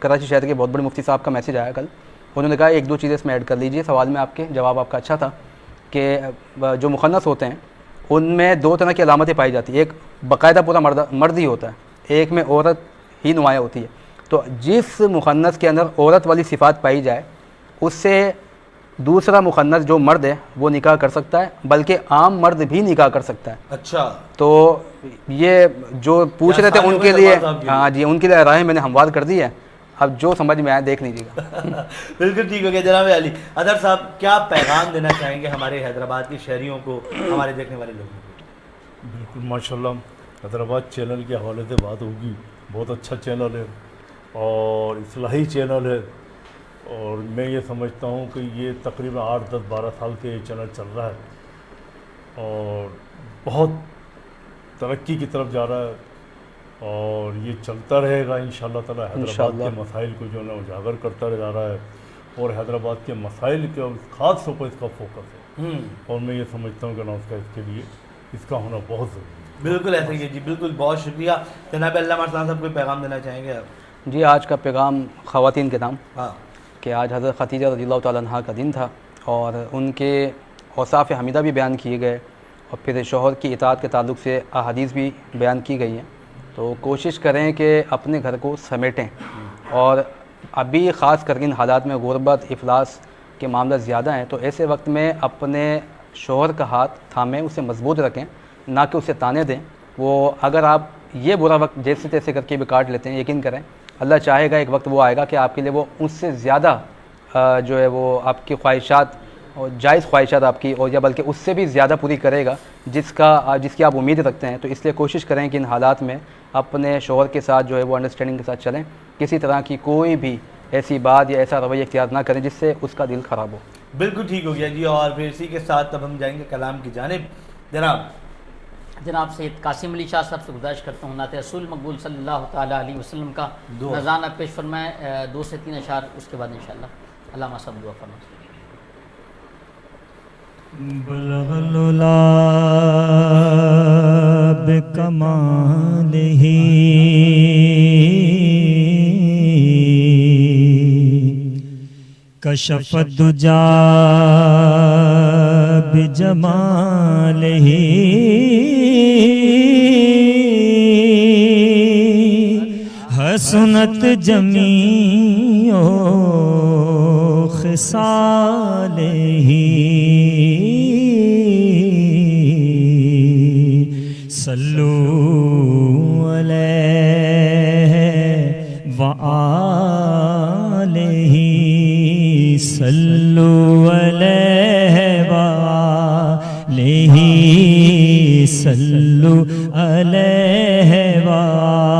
کراچی شہر کے بہت بڑے مفتی صاحب کا میسج آیا کل. انہوں نے کہا 1-2 چیزیں اس میں ایڈ کر لیجئے. سوال میں آپ کے جواب آپ کا اچھا تھا کہ جو مخنث ہوتے ہیں ان میں 2 طرح کی علامتیں پائی جاتی ہیں. ایک باقاعدہ پورا مرد ہی ہوتا ہے, ایک میں عورت ہی نمایاں ہوتی ہے. تو جس مخنث کے اندر عورت والی صفات پائی جائے اس سے دوسرا مخنث جو مرد ہے وہ نکاح کر سکتا ہے, بلکہ عام مرد بھی نکاح کر سکتا ہے. اچھا, تو یہ جو پوچھ رہے تھے ان کے لیے, ہاں جی, ان کے لیے رائے میں نے ہموار کر دی ہے. اب جو سمجھ میں آئے دیکھ لیجیے گا. بالکل ٹھیک ہو گیا. جناب علی اظہر صاحب, کیا پیغام دینا چاہیں گے ہمارے حیدرآباد کے شہریوں کو, ہمارے دیکھنے والے لوگوں کو؟ بالکل ماشاء اللہ, حیدرآباد چینل کے حوالے سے بات ہوگی. بہت اچھا چینل ہے اور اصلاحی چینل ہے, اور میں یہ سمجھتا ہوں کہ یہ تقریباً 8, 10, 12 سال سے یہ چینل چل رہا ہے اور بہت ترقی کی طرف جا رہا ہے, اور یہ چلتا رہے گا انشاءاللہ تعالی. حیدرآباد کے مسائل کو جو ہے نا اجاگر کرتا جا رہا ہے, اور حیدرآباد کے مسائل کے خاص طور پر اس کا فوکس ہے, اور میں یہ سمجھتا ہوں کہ نا اس کے لیے اس کا ہونا بہت ضروری ہے. بالکل ایسے ہی جی, بالکل, بہت شکریہ. جناب علامہ ارسلان صاحب کوئی پیغام دینا چاہیں گے آپ؟ جی, آج کا پیغام خواتین کے نام, ہاں, کہ آج حضرت خدیجہ رضی اللہ تعالیٰ عنہا کا دن تھا, اور ان کے اوصاف حمیدہ بھی بیان کیے گئے, اور پھر شوہر کی اطاعت کے تعلق سے احادیث بھی بیان کی گئی ہیں. تو کوشش کریں کہ اپنے گھر کو سمیٹیں, اور ابھی خاص کر ان حالات میں غربت, افلاس کے معاملہ زیادہ ہیں, تو ایسے وقت میں اپنے شوہر کا ہاتھ تھامیں, اسے مضبوط رکھیں, نہ کہ اسے تانے دیں. وہ اگر آپ یہ برا وقت جیسے تیسے کر کے بھی کاٹ لیتے ہیں, یقین کریں اللہ چاہے گا ایک وقت وہ آئے گا کہ آپ کے لیے وہ اس سے زیادہ جو ہے وہ آپ کی خواہشات اور جائز خواہشات آپ کی, اور یا بلکہ اس سے بھی زیادہ پوری کرے گا جس کی آپ امید رکھتے ہیں. تو اس لیے کوشش کریں کہ ان حالات میں اپنے شوہر کے ساتھ جو ہے وہ انڈرسٹینڈنگ کے ساتھ چلیں, کسی طرح کی کوئی بھی ایسی بات یا ایسا رویہ اختیار نہ کریں جس سے اس کا دل خراب ہو. بالکل ٹھیک ہو گیا جی. اور پھر اسی کے ساتھ اب ہم جائیں گے کلام کی جانب. جناب سید قاسم علی شاہ صاحب سے گزارش کرتا ہوں نعت رسول مقبول صلی اللہ تعالیٰ علیہ وسلم کا نذرانہ پیش فرمائیں, 2 سے 3 اشعار, اس کے بعد انشاءاللہ علامہ صاحب دعا فرمائیں. بلغ العلا بکمالہ کشف الدجا بجمالہ حسنت جمیع خصالہ صلو علیہ وآلہ صلو علیہ وآلہ صلو علیہ وآلہ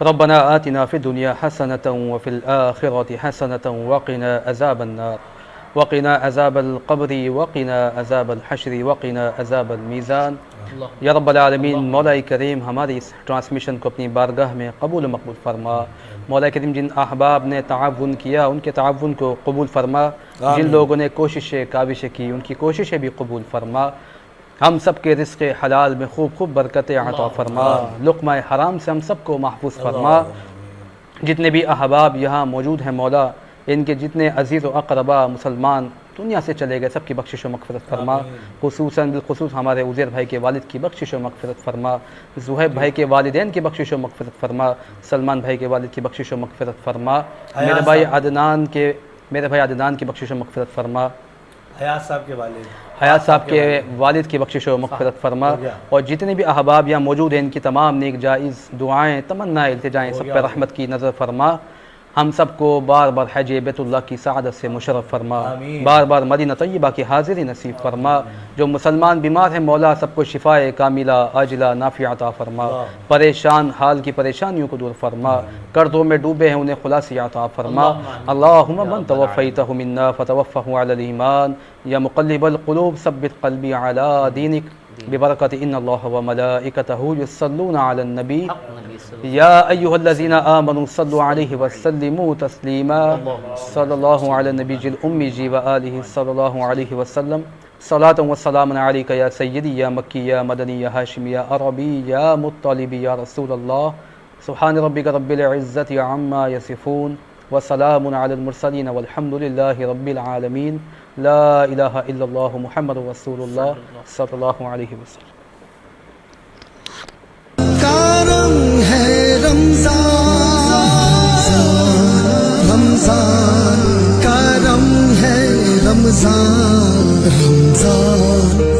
ربنا آتنا في الدنيا حسنة وفي الآخرة حسنة وقنا عذاب النار وقنا عذاب القبر وقنا عذاب الحشر وقنا عذاب المیزان. یا رب العالمین مولا کریم ہماری اس ٹرانسمیشن کو اپنی بارگاہ میں قبول و مقبول فرما. مولا کریم جن احباب نے تعاون کیا ان کے تعاون کو قبول فرما. جن لوگوں نے کوششیں کاوشیں کی ان کی کوششیں بھی قبول فرما. ہم سب کے رزق حلال میں خوب خوب برکتیں عطا فرما. لقمہ حرام سے ہم سب کو محفوظ فرما. جتنے بھی احباب یہاں موجود ہیں مولا ان کے جتنے عزیز و اقربا مسلمان دنیا سے چلے گئے سب کی بخشش و مغفرت فرما. خصوصاً بالخصوص ہمارے عزیر بھائی کے والد کی بخشش و مغفرت فرما. زہیب بھائی کے والدین کی بخشش و مغفرت فرما. سلمان بھائی کے والد کی بخشش و مغفرت فرما. میرے بھائی عدنان کی بخشش و مغفرت فرما. حیات صاحب کے والد کی بخشش و مغفرت فرما. اور جتنے بھی احباب یہاں موجود ہیں ان کی تمام نیک جائز دعائیں تمنا التجائیں سب پہ رحمت کی نظر فرما. ہم سب کو بار بار حج بیت اللہ کی سعادت سے مشرف فرما. بار بار مدینہ طیبہ کی حاضری نصیب فرما. جو مسلمان بیمار ہیں مولا سب کو شفائے کاملہ عاجلہ نافعہ عطا فرما. پریشان حال کی پریشانیوں کو دور فرما. قرضوں میں ڈوبے ہیں انہیں خلاصی عطا فرما. اللہم من توفیتہ منا فتوفہ علی الایمان یا مقلب القلوب ثبت قلبی علی دینک ببرکت ان اللہ وملائکتہ یصلون علی النبی یا ایہا الذین آمنوا صلوا علیہ وسلموا تسلیما. صلی اللہ علی النبی الأمی وآلہ صلی اللہ علیہ وسلم. صلاۃ و سلام علیک یا سیدی یا مکی یا مدنی یا ہاشمی یا عربی یا مطلبی یا رسول اللہ. سبحان ربک رب العزت عما یصفون وسلام علی المرسلین والحمد للہ رب العالمین. لا الہ الا اللہ محمد رسول اللہ صلی اللہ علیہ وسلم. کارم ہے رمضان رمضان کارم ہے رمضان رمضان